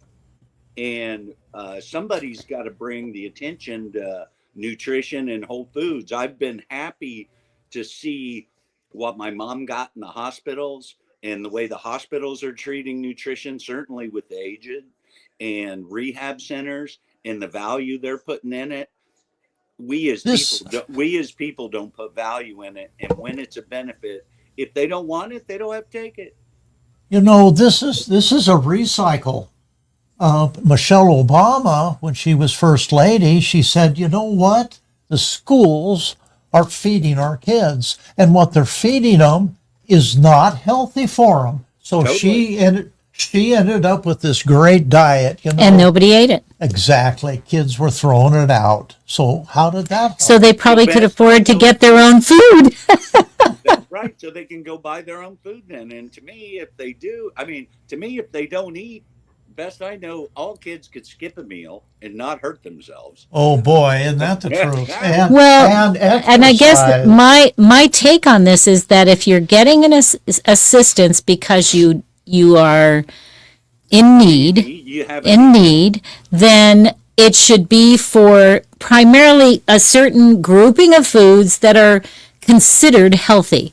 And somebody's got to bring the attention to nutrition and whole foods. I've been happy to see what my mom got in the hospitals and the way the hospitals are treating nutrition, certainly with the aged and rehab centers, and the value they're putting in it. this, We as people don't put value in it, and when it's a benefit, if they don't want it, they don't have to take it. this is a recycle. Michelle Obama, when she was first lady, she said, you know what? The schools are feeding our kids, and what they're feeding them is not healthy for them. So Totally. she ended up with this great diet, And nobody ate it. Exactly. Kids were throwing it out. So how did that help? So they probably The could best afford to I know- get their own food. That's right. So they can go buy their own food then. And to me, if they do, if they don't eat, best I know, all kids could skip a meal and not hurt themselves. Oh boy, isn't that the truth? Well, and I guess exercise. my take on this is that if you're getting an assistance because you are in need, then it should be for primarily a certain grouping of foods that are considered healthy.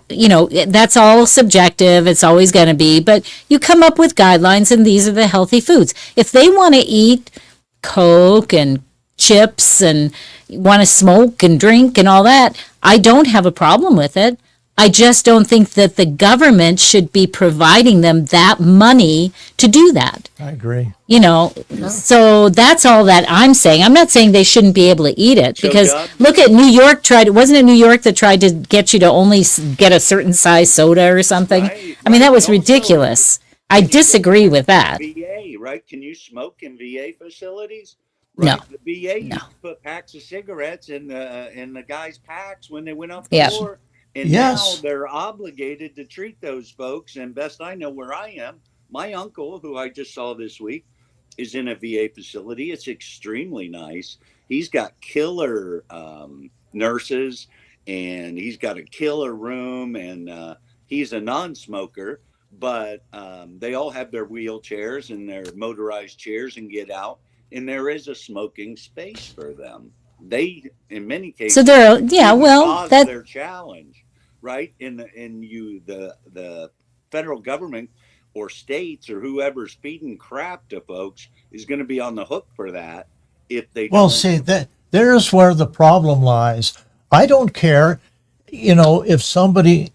That's all subjective. It's always going to be, but you come up with guidelines and these are the healthy foods. If they want to eat Coke and chips and want to smoke and drink and all that, I don't have a problem with it. I just don't think that the government should be providing them that money to do that. I agree. So that's all that I'm saying. I'm not saying they shouldn't be able to eat it So, because Doug- look at New York wasn't it New York that tried to get you to only get a certain size soda or something? Right, I mean, that right. was Also, ridiculous. I disagree with that. VA, right? Can you smoke in VA facilities? No. Right? The VA No. used to put packs of cigarettes in the guys' packs when they went off the Yeah. floor. And Yes. now they're obligated to treat those folks. And best I know where I am, my uncle, who I just saw this week, is in a VA facility. It's extremely nice. He's got killer nurses, and he's got a killer room, and he's a non-smoker. But they all have their wheelchairs and their motorized chairs and get out, and there is a smoking space for them. They, in many cases, So there, yeah, even well, cause that their challenge, right? The federal government or states or whoever's feeding crap to folks is going to be on the hook for that if they Well, don't. see, there's where the problem lies. I don't care, if somebody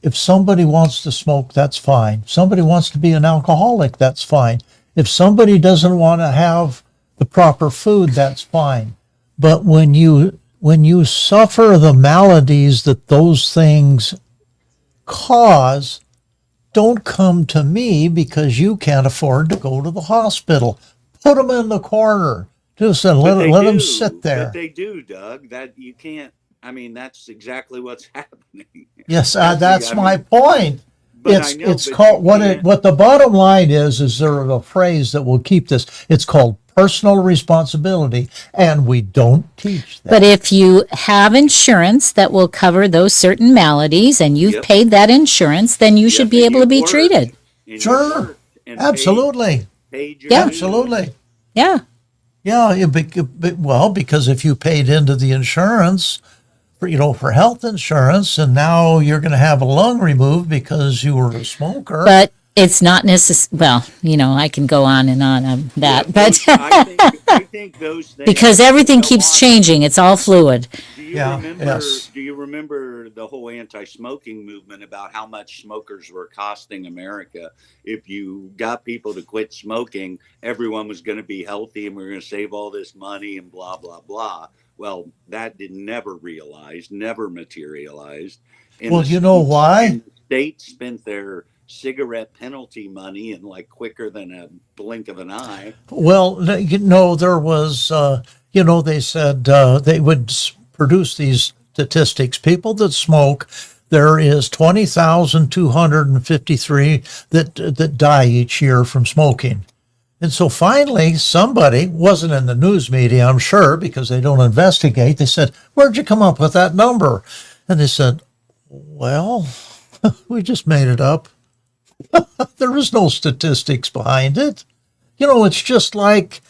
wants to smoke, that's fine. Somebody wants to be an alcoholic, that's fine. If somebody doesn't want to have the proper food, that's fine. But when you suffer the maladies that those things cause, don't come to me because you can't afford to go to the hospital. Put them in the corner. Just let them sit there. But they do, Doug. That you can't. I mean, that's exactly what's happening. Yes, that's my point. But I know, It's but called you can't- what the bottom line is there a phrase that will keep this. It's called personal responsibility, and we don't teach that. But if you have insurance that will cover those certain maladies and you've Yep. paid that insurance, then you should Yep, be and able to you be worked, treated. and you Sure. worked and Absolutely. paid your Yeah. dues. Absolutely. Yeah. Yeah, well, because if you paid into the insurance for health insurance, and now you're going to have a lung removed because you were a smoker. But it's not necessary. Well, I can go on and on that, Yeah, but I think those things because everything go keeps on. changing, it's all fluid. Do you Yeah, remember? yes. Do you remember the whole anti-smoking movement about how much smokers were costing America? If you got people to quit smoking, everyone was going to be healthy, and we were going to save all this money, and blah blah blah. Well, that never realized, never materialized. And Well, you know why? and the states spent their cigarette penalty money in like quicker than a blink of an eye. Well, there was, they said they would produce these statistics. People that smoke, there is 20,253 that die each year from smoking. And so finally, somebody, wasn't in the news media, I'm sure, because they don't investigate, they said, "Where'd you come up with that number?" And they said, "Well, we just made it up. There is no statistics behind it. It's just like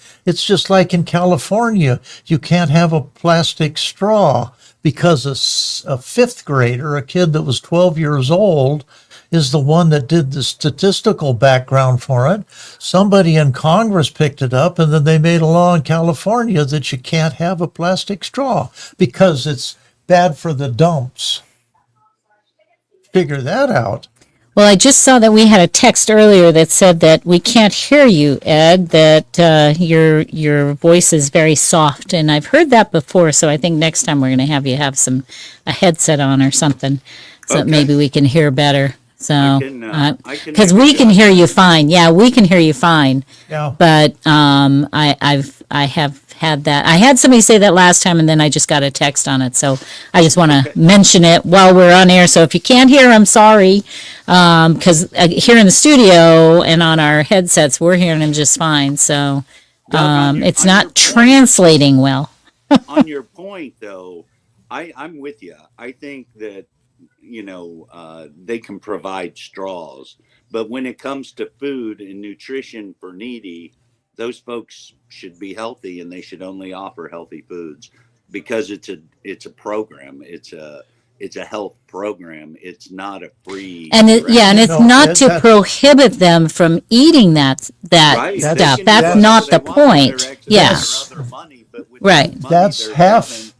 in California, you can't have a plastic straw because a fifth grader, a kid that was 12 years old, is the one that did the statistical background for it. Somebody in Congress picked it up, and then they made a law in California that you can't have a plastic straw because it's bad for the dumps. Figure that out." Well, I just saw that we had a text earlier that said that we can't hear you, Ed, that your voice is very soft. And I've heard that before, so I think next time we're going to have you have a headset on or something so that Okay. maybe we can hear better. So, I can because make we it can up. hear you fine. Yeah, we can hear you fine. Yeah. But I have had that. I had somebody say that last time, and then I just got a text on it. So I just want to mention it while we're on air. So if you can't hear, I'm sorry, because here in the studio and on our headsets, we're hearing him just fine. So it's not translating well. On your point, though, I'm with you. I think that they can provide straws, but when it comes to food and nutrition for needy, those folks should be healthy, and they should only offer healthy foods because it's a program. It's a health program. It's not a free. And it's not to that's- prohibit them from eating that Right. stuff. They can do That's whatever not they the want with point. their Yeah. exercise or other money, but with Right. the money That's they're half. given,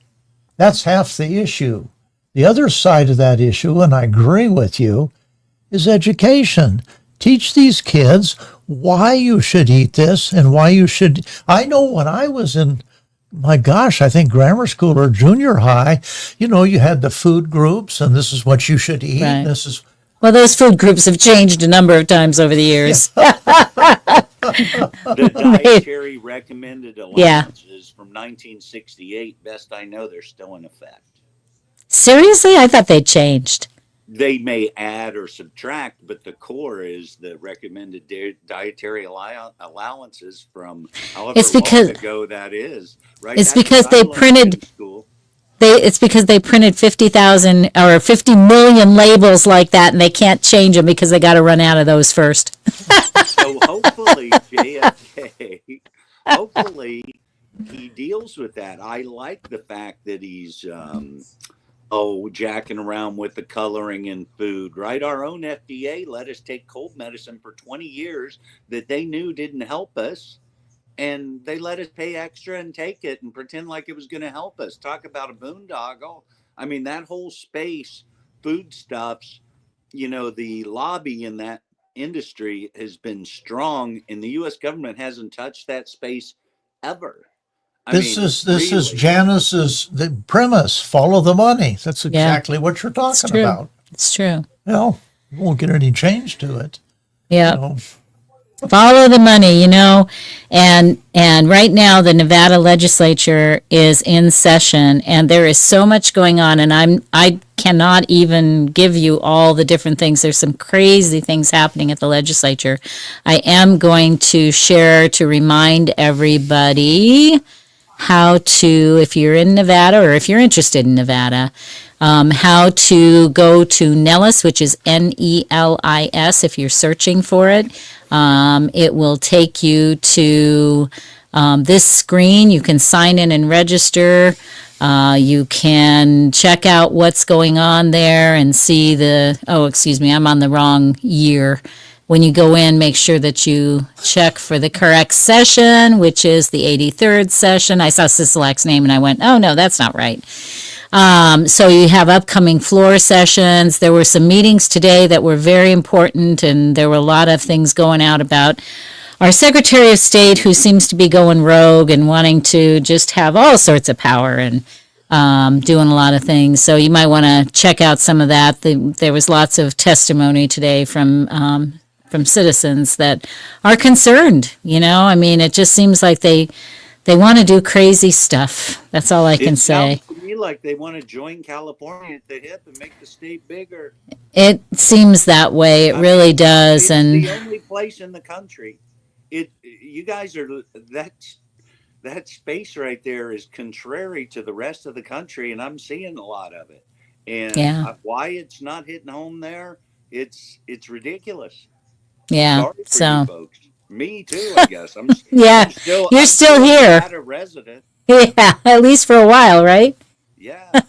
That's half the issue. The other side of that issue, and I agree with you, is education. Teach these kids why you should eat this and why you should. I know when I was in, my gosh, I think grammar school or junior high, you had the food groups, and this is what you should eat. Right. This is Well, those food groups have changed a number of times over the years. the dietary recommended Yeah. allowances from 1968. Best I know, they're still in effect. Seriously? I thought they changed. They may add or subtract, but the core is the recommended dietary allowances from however It's because- long ago that is. Right? it's That's because what I they learned printed- in school. It's because they printed 50,000 or 50 million labels like that, and they can't change them because they got to run out of those first. So hopefully JFK, hopefully he deals with that. I like the fact that he's jacking around with the coloring in food, right? Our own FDA let us take cold medicine for 20 years that they knew didn't help us. And they let us pay extra and take it and pretend like it was going to help us. Talk about a boondoggle. I mean, that whole space, foodstuffs, the lobby in that industry has been strong, and the U.S. government hasn't touched that space ever. this is really. Janice's the premise. Follow the money. That's exactly what you're talking true. about. It's true. Well, we won't get any change to it. Yeah. you know. Follow the money, and right now the Nevada Legislature is in session, and there is so much going on, and I cannot even give you all the different things. There's some crazy things happening at the legislature. I am going to share to remind everybody how to, if you're in Nevada or if you're interested in Nevada, how to go to Nellis, which is Nelis, if you're searching for it. It will take you to this screen. You can sign in and register. You can check out what's going on there and see I'm on the wrong year. When you go in, make sure that you check for the correct session, which is the 83rd session. I saw Sisolak's name and I went, oh no, that's not right. So you have upcoming floor sessions. There were some meetings today that were very important, and there were a lot of things going out about our Secretary of State, who seems to be going rogue and wanting to just have all sorts of power and doing a lot of things. So you might want to check out some of that. There was lots of testimony today from citizens that are concerned. I mean, it just seems like they want to do crazy stuff. That's all I can say. It sounds to me like they want to join California at the hip and make the state bigger. It seems that way. It really does. It's And the only place in the country. You guys are that space right there is contrary to the rest of the country, and I'm seeing a lot of it. And yeah, why it's not hitting home there? It's ridiculous. yeah. Sorry for So you folks. Me too, I guess. yeah, you're still here. A resident. Yeah, at least for a while, right? Yeah.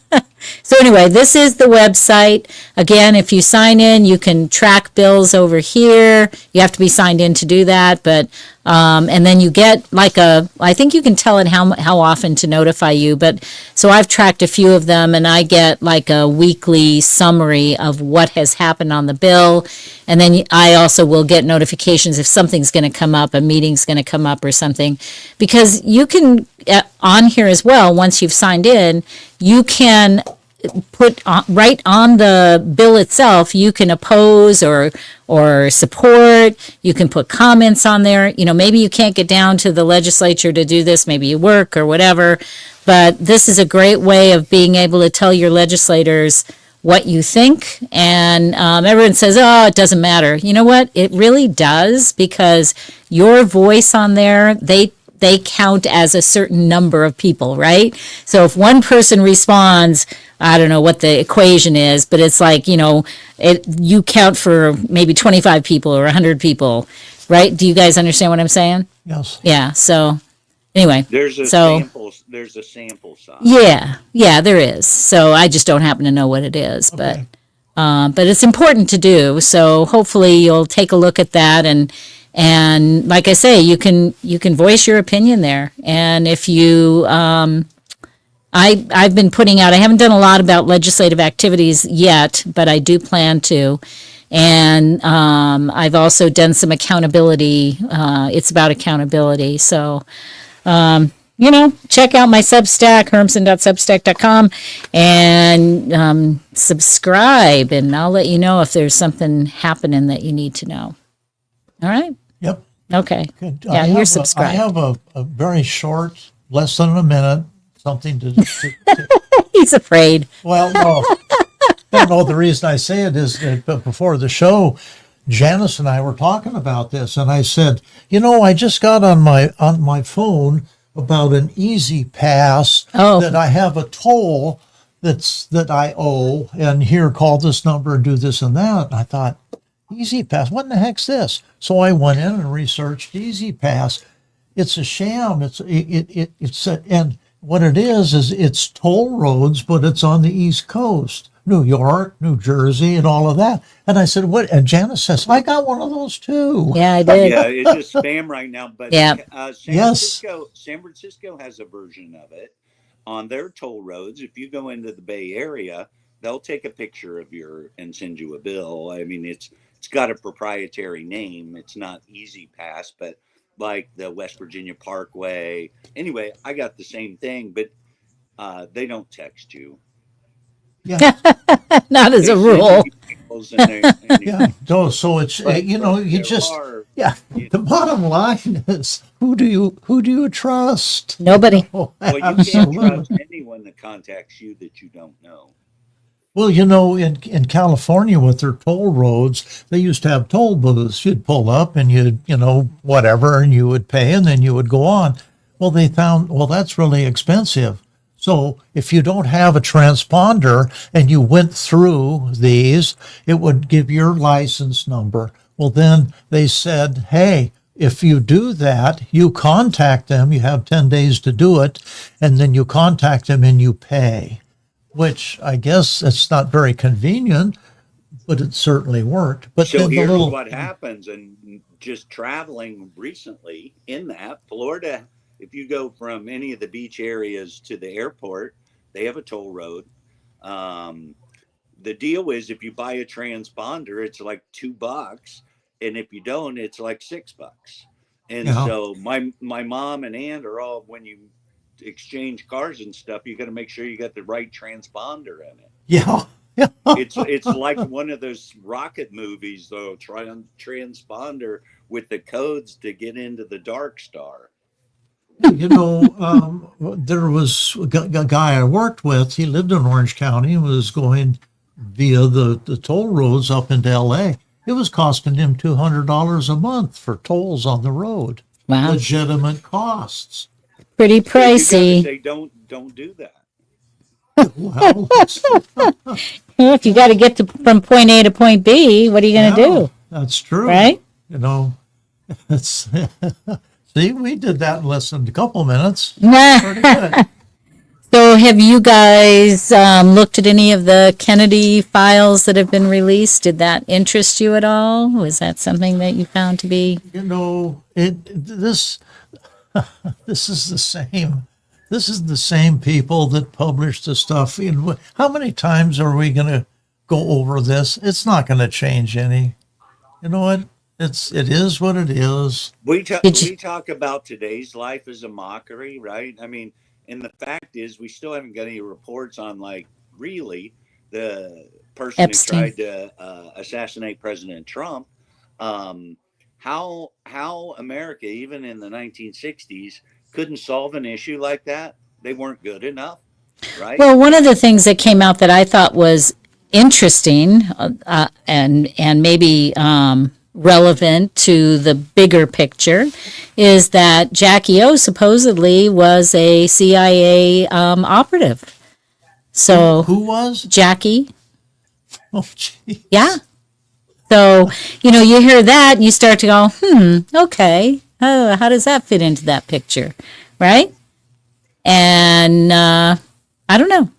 So anyway, this is the website. Again, if you sign in, you can track bills over here. You have to be signed in to do that, but and then you get I think you can tell it how often to notify you, but so I've tracked a few of them, and I get like a weekly summary of what has happened on the bill, and then I also will get notifications if something's going to come up, a meeting's going to come up or something, because you can on here as well, once you've signed in, you can put right on the bill itself, you can oppose or support. You can put comments on there. Maybe you can't get down to the legislature to do this, maybe you work or whatever, but this is a great way of being able to tell your legislators what you think. And everyone says, oh, it doesn't matter. You know what? It really does, because your voice on there, they count as a certain number of people, right? So if one person responds, I don't know what the equation is, but it's like, you count for maybe 25 people or 100 people, right? Do you guys understand what I'm saying? Yes. Yeah. So anyway, There's a sample size. Yeah, there is. So I just don't happen to know what it is, Okay. but it's important to do. So hopefully you'll take a look at that, and like I say, you can voice your opinion there. And if you, I've been putting out, I haven't done a lot about legislative activities yet, but I do plan to. And I've also done some accountability. It's about accountability. So, check out my Substack, hermson.substack.com, and subscribe, and I'll let you know if there's something happening that you need to know. All right? Yep. Okay. Good. Yeah, you're subscribed. I have a very short, less than a minute, something to He's afraid. well, no, the reason I say it is that before the show, Janice and I were talking about this, and I said, I just got on my phone about an Easy Pass that I have a toll that I owe, and here, call this number and do this and that. And I thought, Easy Pass, what in the heck's this? So I went in and researched Easy Pass. It's a sham. And what it is it's toll roads, but it's on the East Coast, New York, New Jersey, and all of that. And I said, what? And Janice says, I got one of those too. Yeah, I did. Yeah, it's just spam right now. But Yeah. San Francisco has a version of it on their toll roads. If you go into the Bay Area, they'll take a picture of and send you a bill. I mean, it's got a proprietary name. It's not Easy Pass, but like the West Virginia Parkway. Anyway, I got the same thing, but they don't text you. Yeah. Not as a rule. miles, and Yeah. So it's, but, you know, but you there just, are, yeah, the bottom line is who do you trust? Nobody. Oh, well, you can't absolutely. trust anyone that contacts you that you don't know. Well, you know, in California with their toll roads, they used to have toll booths. You'd pull up and you'd, you know, whatever, and you would pay and then you would go on. Well, they found, well, that's really expensive. So if you don't have a transponder and you went through these, it would give your license number. Well, then they said, hey, if you do that, you contact them, you have 10 days to do it, and then you contact them and you pay, which I guess it's not very convenient, but it certainly worked. But So then the here's little, what happens, and just traveling recently in that Florida, if you go from any of the beach areas to the airport, they have a toll road. Um, the deal is if you buy a transponder, it's like $2, and if you don't, it's like $6. And yeah, so my mom and aunt are all, when you exchange cars and stuff, you got to make sure you got the right transponder in it. yeah, yeah. It's like one of those rocket movies, though. Try on transponder with the codes to get into the Dark Star. You know, there was a guy I worked with. He lived in Orange County and was going via the toll roads up into LA. It was costing him $200 a month for tolls on the road. Wow. Legitimate costs. Pretty So you got to pricey. say, don't do that. Well, If you got to get from point A to point B, what are you going to do? that's true. Right? You know, it's see, we did that in less than a couple minutes. Nah. Pretty good. So have you guys looked at any of the Kennedy files that have been released? Did that interest you at all? Was that something that you found to be? You know, this is the same. This is the same people that publish the stuff. How many times are we going to go over this? It's not going to change any. You know what? It is what it is. We Did you- talk about today's life as a mockery, right? I mean, and the fact is, we still haven't got any reports on, like, really the person Epstein. who tried to assassinate President Trump. How America, even in the 1960s, couldn't solve an issue like that. They weren't good enough, right? Well, one of the things that came out that I thought was interesting and maybe relevant to the bigger picture is that Jackie O supposedly was a CIA operative. So Who was? Jackie, Oh, gee. yeah. So, you know, you hear that and you start to go, okay, how does that fit into that picture, right? And I don't know.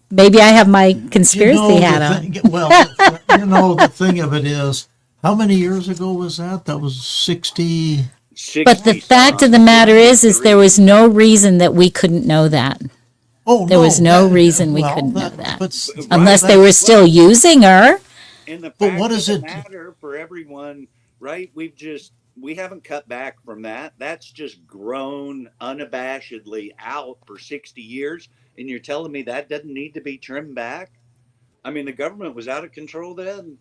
Maybe I have my conspiracy hat on. You know, the thing of it is, how many years ago was that? That was 60. But the fact of the matter is there was no reason that we couldn't know that. Oh, There was no that- reason we well, couldn't know that. But, Unless they were still using her. And the But fact what of is the it- matter for everyone, right? We haven't cut back from that. That's just grown unabashedly out for 60 years. And you're telling me that doesn't need to be trimmed back? I mean, the government was out of control then.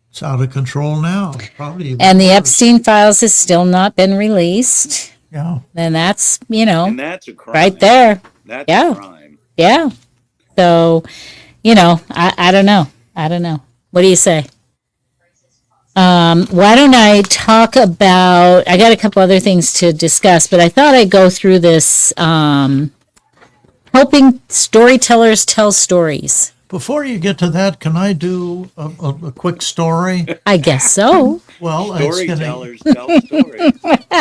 It's out of control now. Probably. even And the worse. Epstein files has still not been released. Yeah. And that's, And that's a crime. right there. That's Yeah. a crime. Yeah. So, I don't know. I don't know. What do you say? Why don't I talk about, I got a couple other things to discuss, but I thought I'd go through this, helping storytellers tell stories. Before you get to that, can I do a quick story? I guess so. Well, it's gonna, Storytellers tell stories.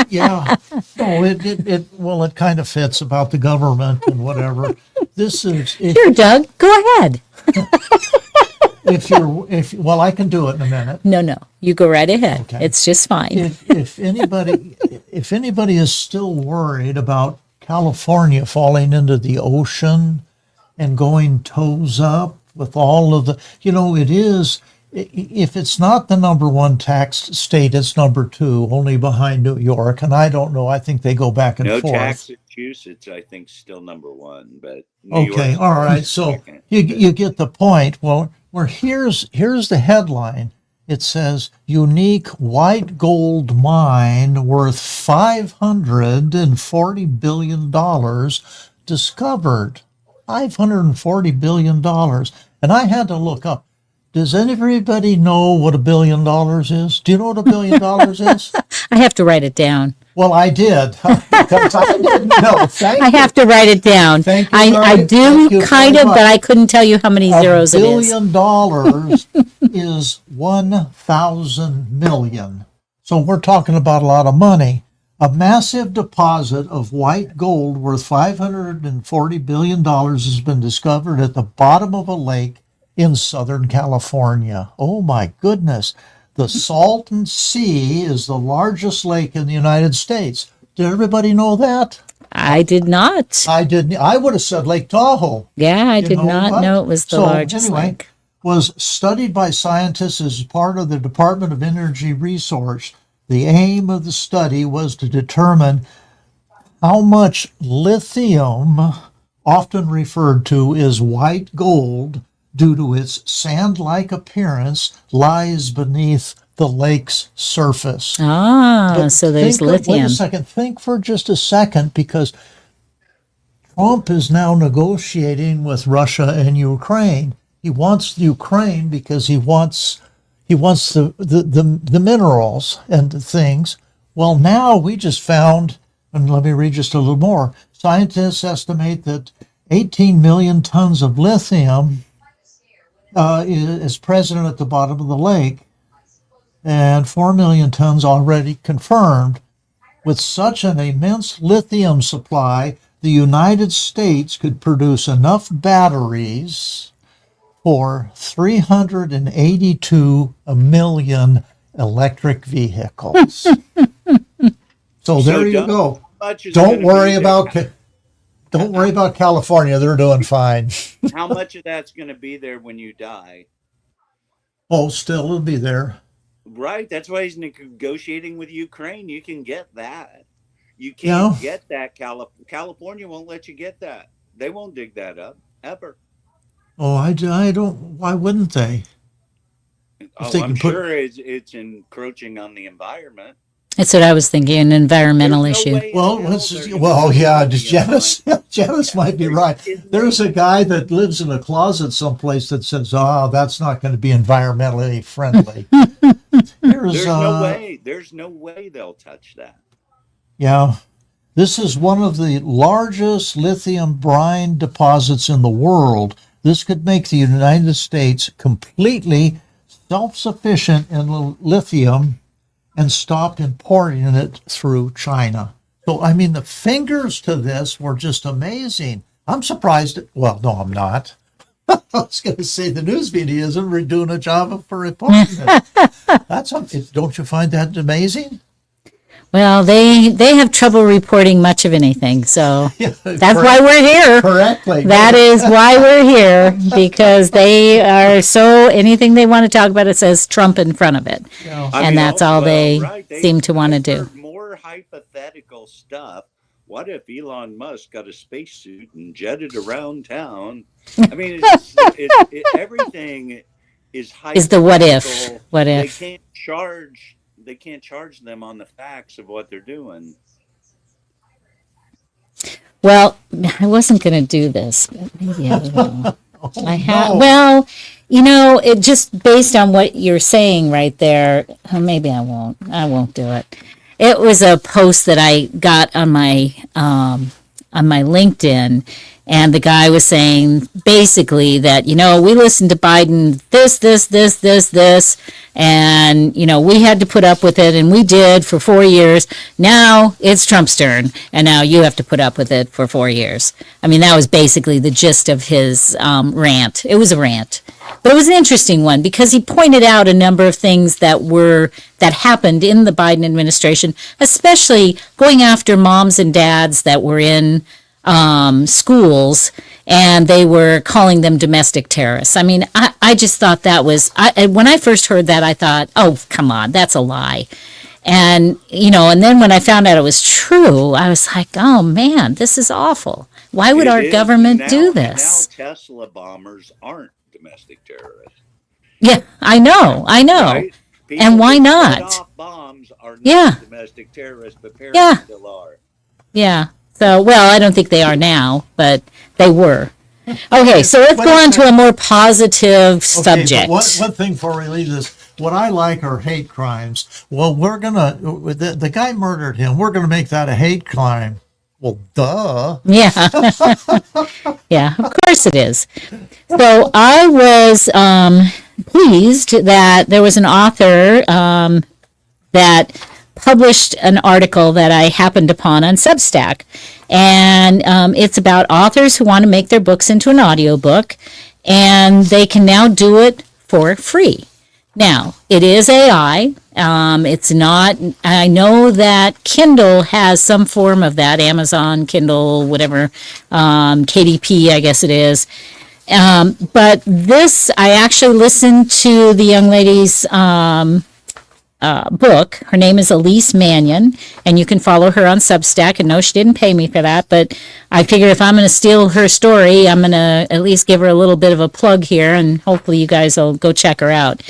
yeah. No, it kind of fits about the government and whatever. This is Here, Doug, go ahead. well, I can do it in a minute. No, you go right ahead. Okay. It's just fine. If anybody is still worried about California falling into the ocean and going toes up with all of the, it is, if it's not the number one taxed state, it's number two, only behind New York. And I don't know, I think they go back and No, forth. Massachusetts, I think, still number one, but New Okay, York's all right. So second. you get the point. Well, Where here's the headline. It says unique white gold mine worth $540 billion discovered. $540 billion. And I had to look up. Does anybody know what $1 billion is? Do you know what $1 billion is? I have to write it down. Well, I did. Because I didn't know. Thank I you. have to write it down. Thank you I very- do thank you kind very of, much. but I couldn't tell you how many zeros it is. $1 billion is 1,000 million. So we're talking about a lot of money. A massive deposit of white gold worth $540 billion has been discovered at the bottom of a lake in Southern California. Oh my goodness. The Salton Sea is the largest lake in the United States. Did everybody know that? I did not. I didn't. I would have said Lake Tahoe. Yeah, I You did know not what? know it was the So, largest anyway, lake. was studied by scientists as part of the Department of Energy Research. The aim of the study was to determine how much lithium, often referred to as white gold, due to its sand-like appearance, lies beneath the lake's surface. Ah, But so there's think of- Wait lithium. a second. Think for just a second, because Trump is now negotiating with Russia and Ukraine. He wants Ukraine because he wants the minerals and things. Well, now we just found, and let me read just a little more. Scientists estimate that 18 million tons of lithium is present at the bottom of the lake, and 4 million tons already confirmed. With such an immense lithium supply, the United States could produce enough batteries for 382 million electric vehicles. So there you go. Much is Don't gonna worry be about don't worry about California. They're doing fine. how much of that's going to be there when you die. Oh, still it'll be there. Right. That's why he's negotiating with Ukraine. You can get that. You Yeah. can't get that. California won't let you get that. They won't dig that up ever. Oh, I don't. Why wouldn't they? Oh, they I'm can put- sure it's encroaching on the environment. That's what I was thinking, an environmental There's no issue. way in Well, hell let's they're just, gonna well, do yeah, the Janice, environment. Janice might be right. There's a guy that lives in a closet someplace that says, "Oh, that's not going to be environmentally friendly." There's no way. There's no way they'll touch that. Yeah, this is one of the largest lithium brine deposits in the world. This could make the United States completely self-sufficient in lithium and stop importing it through China. So, I mean, the fingers to this were just amazing. I'm surprised. Well, no, I'm not. I was going to say the news media isn't doing a job for reporting it. Don't you find that amazing? Well, they have trouble reporting much of anything, so that's why we're here. Correctly. That is why we're here, because they are so, anything they want to talk about, it says Trump in front of it. Yeah. And that's all they seem to want to do. For more hypothetical stuff, what if Elon Musk got a spacesuit and jetted around town? I mean, everything is hypothetical. Is the what if? What if? They can't charge them on the facts of what they're doing. Well, I wasn't going to do this, but maybe I will. I have. no. Well, it just based on what you're saying right there. Maybe I won't. I won't do it. It was a post that I got on my LinkedIn, and the guy was saying basically that we listened to Biden this, and we had to put up with it, and we did for 4 years. Now it's Trump's turn, and now you have to put up with it for 4 years. I mean, that was basically the gist of his rant. It was a rant, but it was an interesting one because he pointed out a number of things that happened in the Biden administration, especially going after moms and dads that were in schools, and they were calling them domestic terrorists. I mean, I just thought that was, when I first heard that, I thought, oh, come on, that's a lie. And, and then when I found out it was true, I was like, oh man, this is awful. Why would It our is government do now, this? and now Tesla bombers aren't domestic terrorists, Yeah, I know. right? And People why that set not? off bombs are Yeah, not domestic terrorists, but yeah, parents still are. yeah. So, well, I don't think they are now, but they were. Okay, so let's Wait go a on to a second. more positive Okay, subject. but one thing before we leave this, what I like are hate crimes. Well, the guy murdered him. We're gonna make that a hate crime. Well, duh. Yeah, yeah, of course it is. So I was pleased that there was an author that published an article that I happened upon on Substack. And it's about authors who want to make their books into an audiobook, and they can now do it for free. Now, it is AI. It's not, I know that Kindle has some form of that, Amazon, Kindle, whatever, KDP, I guess it is. But this, I actually listened to the young lady's book. Her name is Elise Mannion, and you can follow her on Substack. And no, she didn't pay me for that, but I figure if I'm going to steal her story, I'm going to at least give her a little bit of a plug here, and hopefully you guys will go check her out.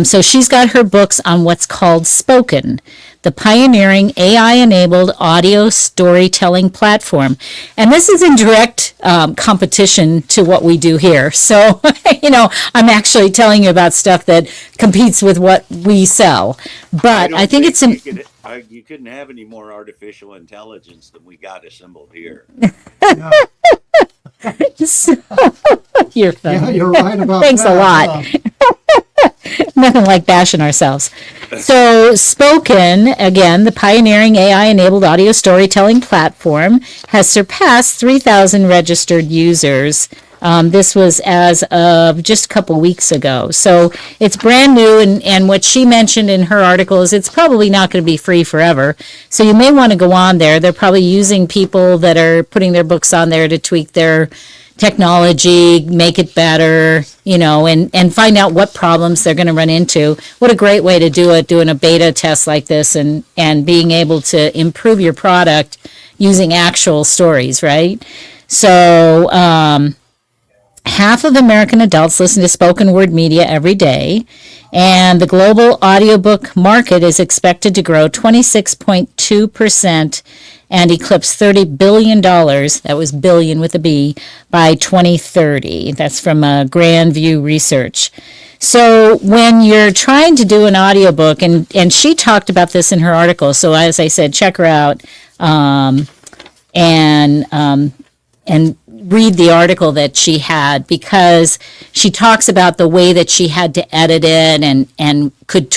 So she's got her books on what's called Spoken, the pioneering AI-enabled audio storytelling platform. And this is in direct competition to what we do here. So, I'm actually telling you about stuff that competes with what we sell. But I think it's... You couldn't have any more artificial intelligence than we got assembled here. You're funny. Yeah, you're right about Thanks that. a lot. Nothing like bashing ourselves. So Spoken, again, the pioneering AI-enabled audio storytelling platform, has surpassed 3,000 registered users. This was as of just a couple weeks ago. So it's brand new, and what she mentioned in her article is it's probably not going to be free forever. So you may want to go on there. They're probably using people that are putting their books on there to tweak their technology, make it better, and find out what problems they're going to run into. What a great way to do it, doing a beta test like this and being able to improve your product using actual stories, right? So, half of American adults listen to spoken word media every day, and the global audiobook market is expected to grow 26.2% and eclipse $30 billion, that was billion with a B, by 2030. That's from Grand View Research. So when you're trying to do an audiobook, and she talked about this in her article, so as I said, check her out, and read the article that she had, because she talks about the way that she had to edit it and could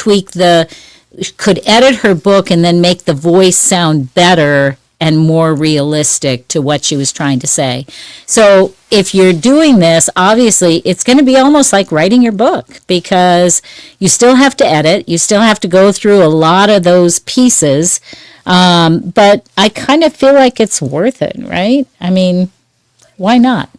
edit her book and then make the voice sound better and more realistic to what she was trying to say. So if you're doing this, obviously it's going to be almost like writing your book, because you still have to edit, you still have to go through a lot of those pieces, but I kind of feel like it's worth it, right? I mean, why not?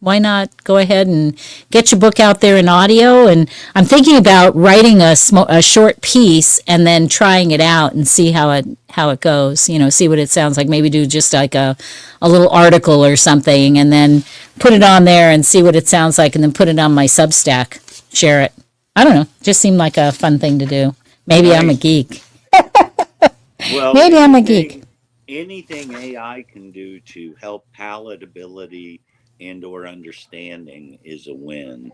Why not go ahead and get your book out there in audio? And I'm thinking about writing a short piece and then trying it out and see how it goes. See what it sounds like. Maybe do just like a little article or something, and then put it on there and see what it sounds like, and then put it on my Substack, share it. I don't know. Just seemed like a fun thing to do. Maybe I'm a geek. Well, Maybe I'm a geek. Anything AI can do to help palatability and or understanding is a win.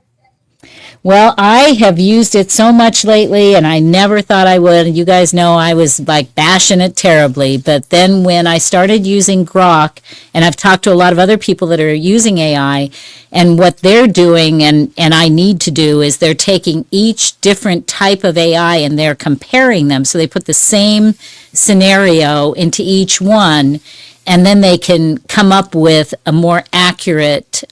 Well, I have used it so much lately, and I never thought I would. You guys know I was like bashing it terribly. But then when I started using Grok, and I've talked to a lot of other people that are using AI, and what they're doing, and I need to do, is they're taking each different type of AI and they're comparing them. So they put the same scenario into each one, and then they can come up with a more accurate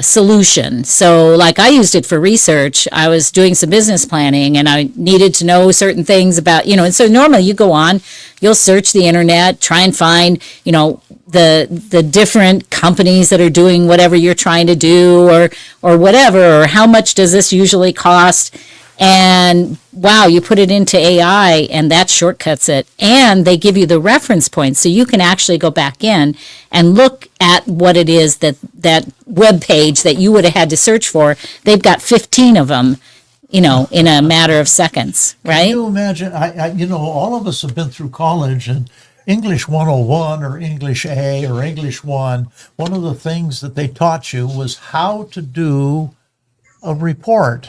solution. So like I used it for research. I was doing some business planning and I needed to know certain things about, and so normally you go on, you'll search the internet, try and find, the different companies that are doing whatever you're trying to do or whatever, or how much does this usually cost? And wow, you put it into AI and that shortcuts it. And they give you the reference points. So you can actually go back in and look at what it is that web page that you would have had to search for. They've got 15 of them, in a matter of seconds, right? Can you imagine? All of us have been through college, and English 101 or English A or English 1, one of the things that they taught you was how to do a report.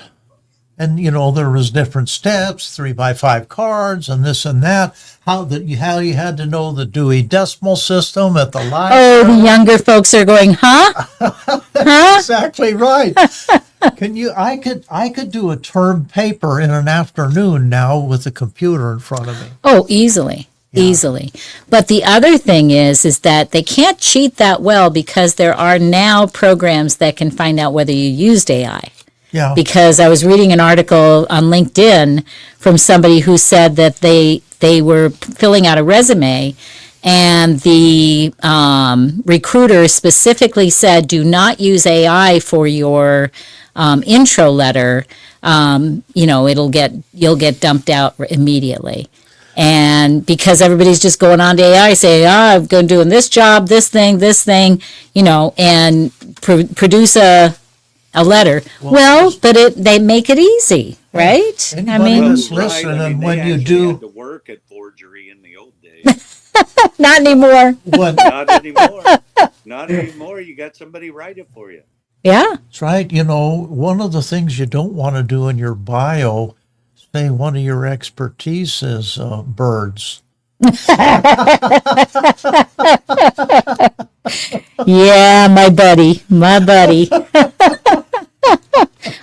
And, there was different steps, 3x5 cards and this and that, how you had to know the Dewey Decimal System at the library. Oh, the younger folks are going, huh? Huh? Exactly right. I could do a term paper in an afternoon now with a computer in front of me. Oh, easily. Yeah. Easily. But the other thing is that they can't cheat that well because there are now programs that can find out whether you used AI. Yeah. Because I was reading an article on LinkedIn from somebody who said that they were filling out a resume and the recruiter specifically said, do not use AI for your intro letter. You'll get dumped out immediately. And because everybody's just going on to AI saying, I'm going doing this job, this thing, and produce a letter. But they make it easy, right? Anybody that's listening, when you do, had to work at forgery in the old days. Not anymore. Not anymore. Not anymore. You got somebody write it for you. Yeah. That's right. One of the things you don't want to do in your bio, say one of your expertise is birds. Yeah, my buddy.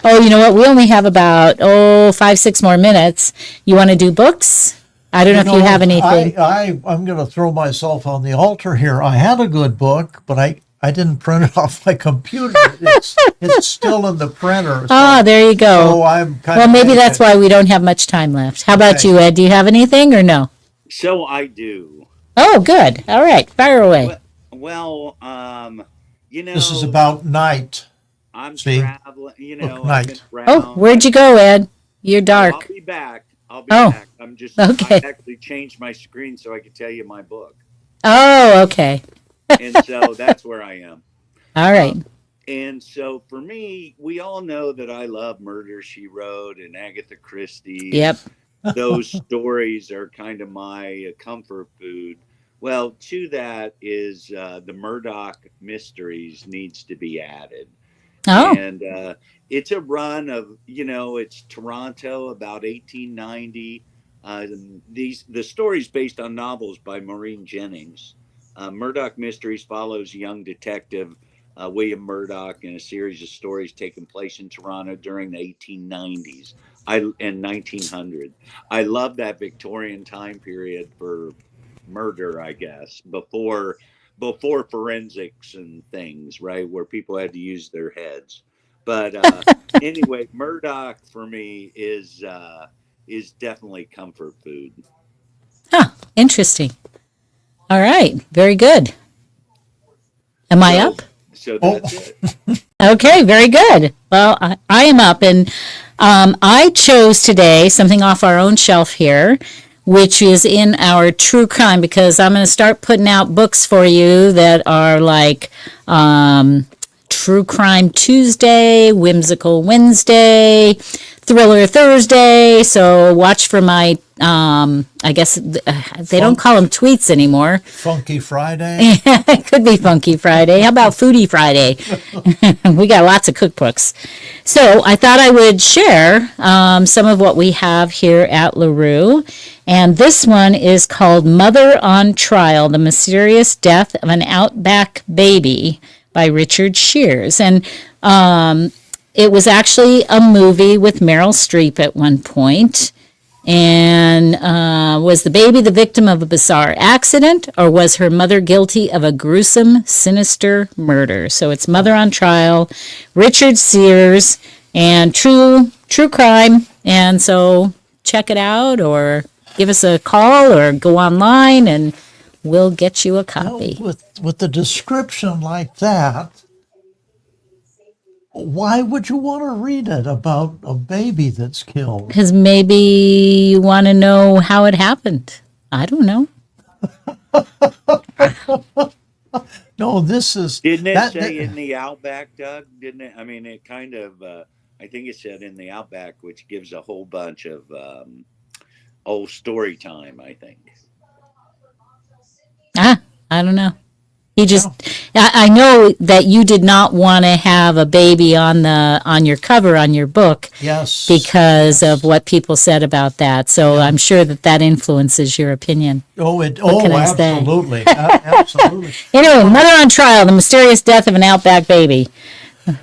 Oh, you know what? We only have about 5-6 more minutes. You want to do books? I don't know if you have anything. I'm going to throw myself on the altar here. I had a good book, but I didn't print it off my computer. It's still in the printer. So, there you go. So I'm maybe that's why we don't have much time left. How about you, Ed? Do you have anything or no? So I do. Oh, good. All right. Fire away. Well, this is about night. I'm traveling, night. I've been Oh, where'd you go, Ed? You're dark. I'll be back. Back. Okay. I actually changed my screen so I could tell you my book. Oh, okay. And so that's where I am. All right. And so for me, we all know that I love Murder, She Wrote and Agatha Christie. Yep. Those stories are kind of my comfort food. Well, to that is the Murdoch Mysteries needs to be added. Oh. And it's a run of, it's Toronto, about 1890. The story's based on novels by Maureen Jennings. Murdoch Mysteries follows young detective William Murdoch in a series of stories taking place in Toronto during the 1890s and 1900. I love that Victorian time period for murder, I guess, before forensics and things, right, where people had to use their heads. But anyway, Murdoch for me is definitely comfort food. Huh. Interesting. All right. Very good. Am I up? So that's it. Okay. Very good. Well, I am up, and I chose today something off our own shelf here, which is in our true crime, because I'm going to start putting out books for you that are like True Crime Tuesday, Whimsical Wednesday, Thriller Thursday. So watch for my, I guess they don't call them tweets anymore. Funky Friday. It could be Funky Friday. How about Foodie Friday? We got lots of cookbooks. So I thought I would share some of what we have here at LaRue. And this one is called Mother on Trial, The Mysterious Death of an Outback Baby by Richard Shears. And it was actually a movie with Meryl Streep at one point. And was the baby the victim of a bizarre accident, or was her mother guilty of a gruesome, sinister murder? So it's Mother on Trial, Richard Shears, and true crime. And so check it out, or give us a call, or go online, and we'll get you a copy. With the description like that, Why would you want to read it about a baby that's killed? Because maybe you want to know how it happened. I don't know. No, this is. Didn't it that- say that- in the Outback, Doug? Didn't it? I mean, it kind of. I think it said in the Outback, which gives a whole bunch of old story time. I think. I don't know. He just, I know that you did not want to have a baby on your cover on your book Yes. because of what people said about that. So I'm sure that influences your opinion. Oh, can I say? absolutely. Absolutely. Anyway, Mother on Trial, the mysterious death of an Outback baby.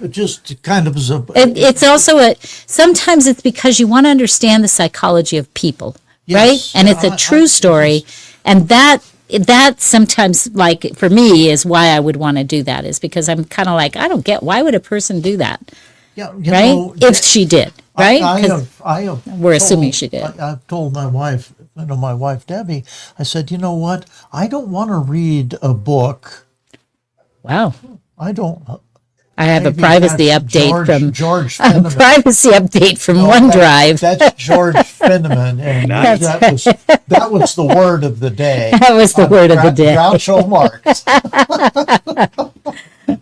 Just kind of as a. It's also sometimes it's because you want to understand the psychology of people, right? Yes. And it's a true story. And that sometimes, like, for me, is why I would want to do that, is because I'm kind of like, I don't get, why would a person do that, Yeah, right? know, If she did, right? I 'Cause have we're assuming she did. I've told my wife, my wife Debbie, I said, you know what? I don't want to read a book. Wow. I don't. I have a maybe privacy that's update from George a Finneman. privacy update from No, OneDrive. That's George Finneman, and Nice. that was the word of the day. That was the word of the day. Groucho Marx.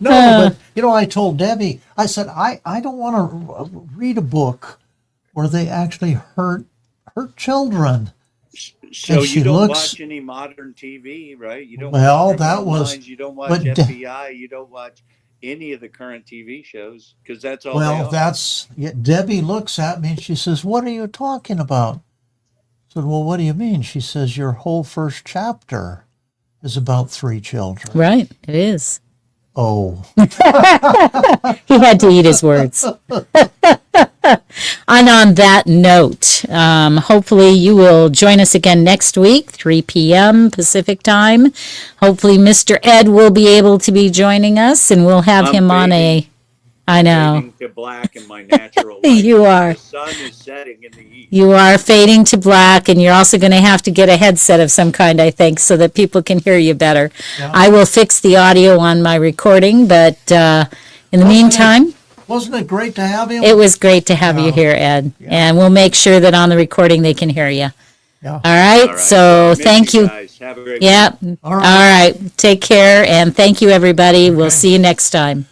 No, but I told Debbie, I said, I don't want to read a book where they actually hurt children. So And she you don't looks- watch any modern TV, right? You don't. Well, watch that Criminal was- Minds, You don't watch but De- FBI. You don't watch any of the current TV shows because that's all. they Well, are. Debbie looks at me and she says, "What are you talking about?" I said, "Well, what do you mean?" She says, "Your whole first chapter is about 3 children." Right, it is. Oh, He had to eat his words. And on that note, hopefully you will join us again next week, 3 p.m. Pacific time. Hopefully Mr. Ed will be able to be joining us, and we'll have I'm him on fading. I know. Fading to black in my natural light. You are. The sun is setting in the east. You are fading to black, and you're also going to have to get a headset of some kind, I think, so that people can hear you better. Yeah. I will fix the audio on my recording, but in the meantime, wasn't it great to have him? it was great to have you Yeah. here, Ed. And we'll make sure that on the recording they can hear you. Yeah. All right, All right. so Miss thank you. Guys. Have a great Yeah. week. All All right. right. Take care, and thank you, everybody. We'll see you next time.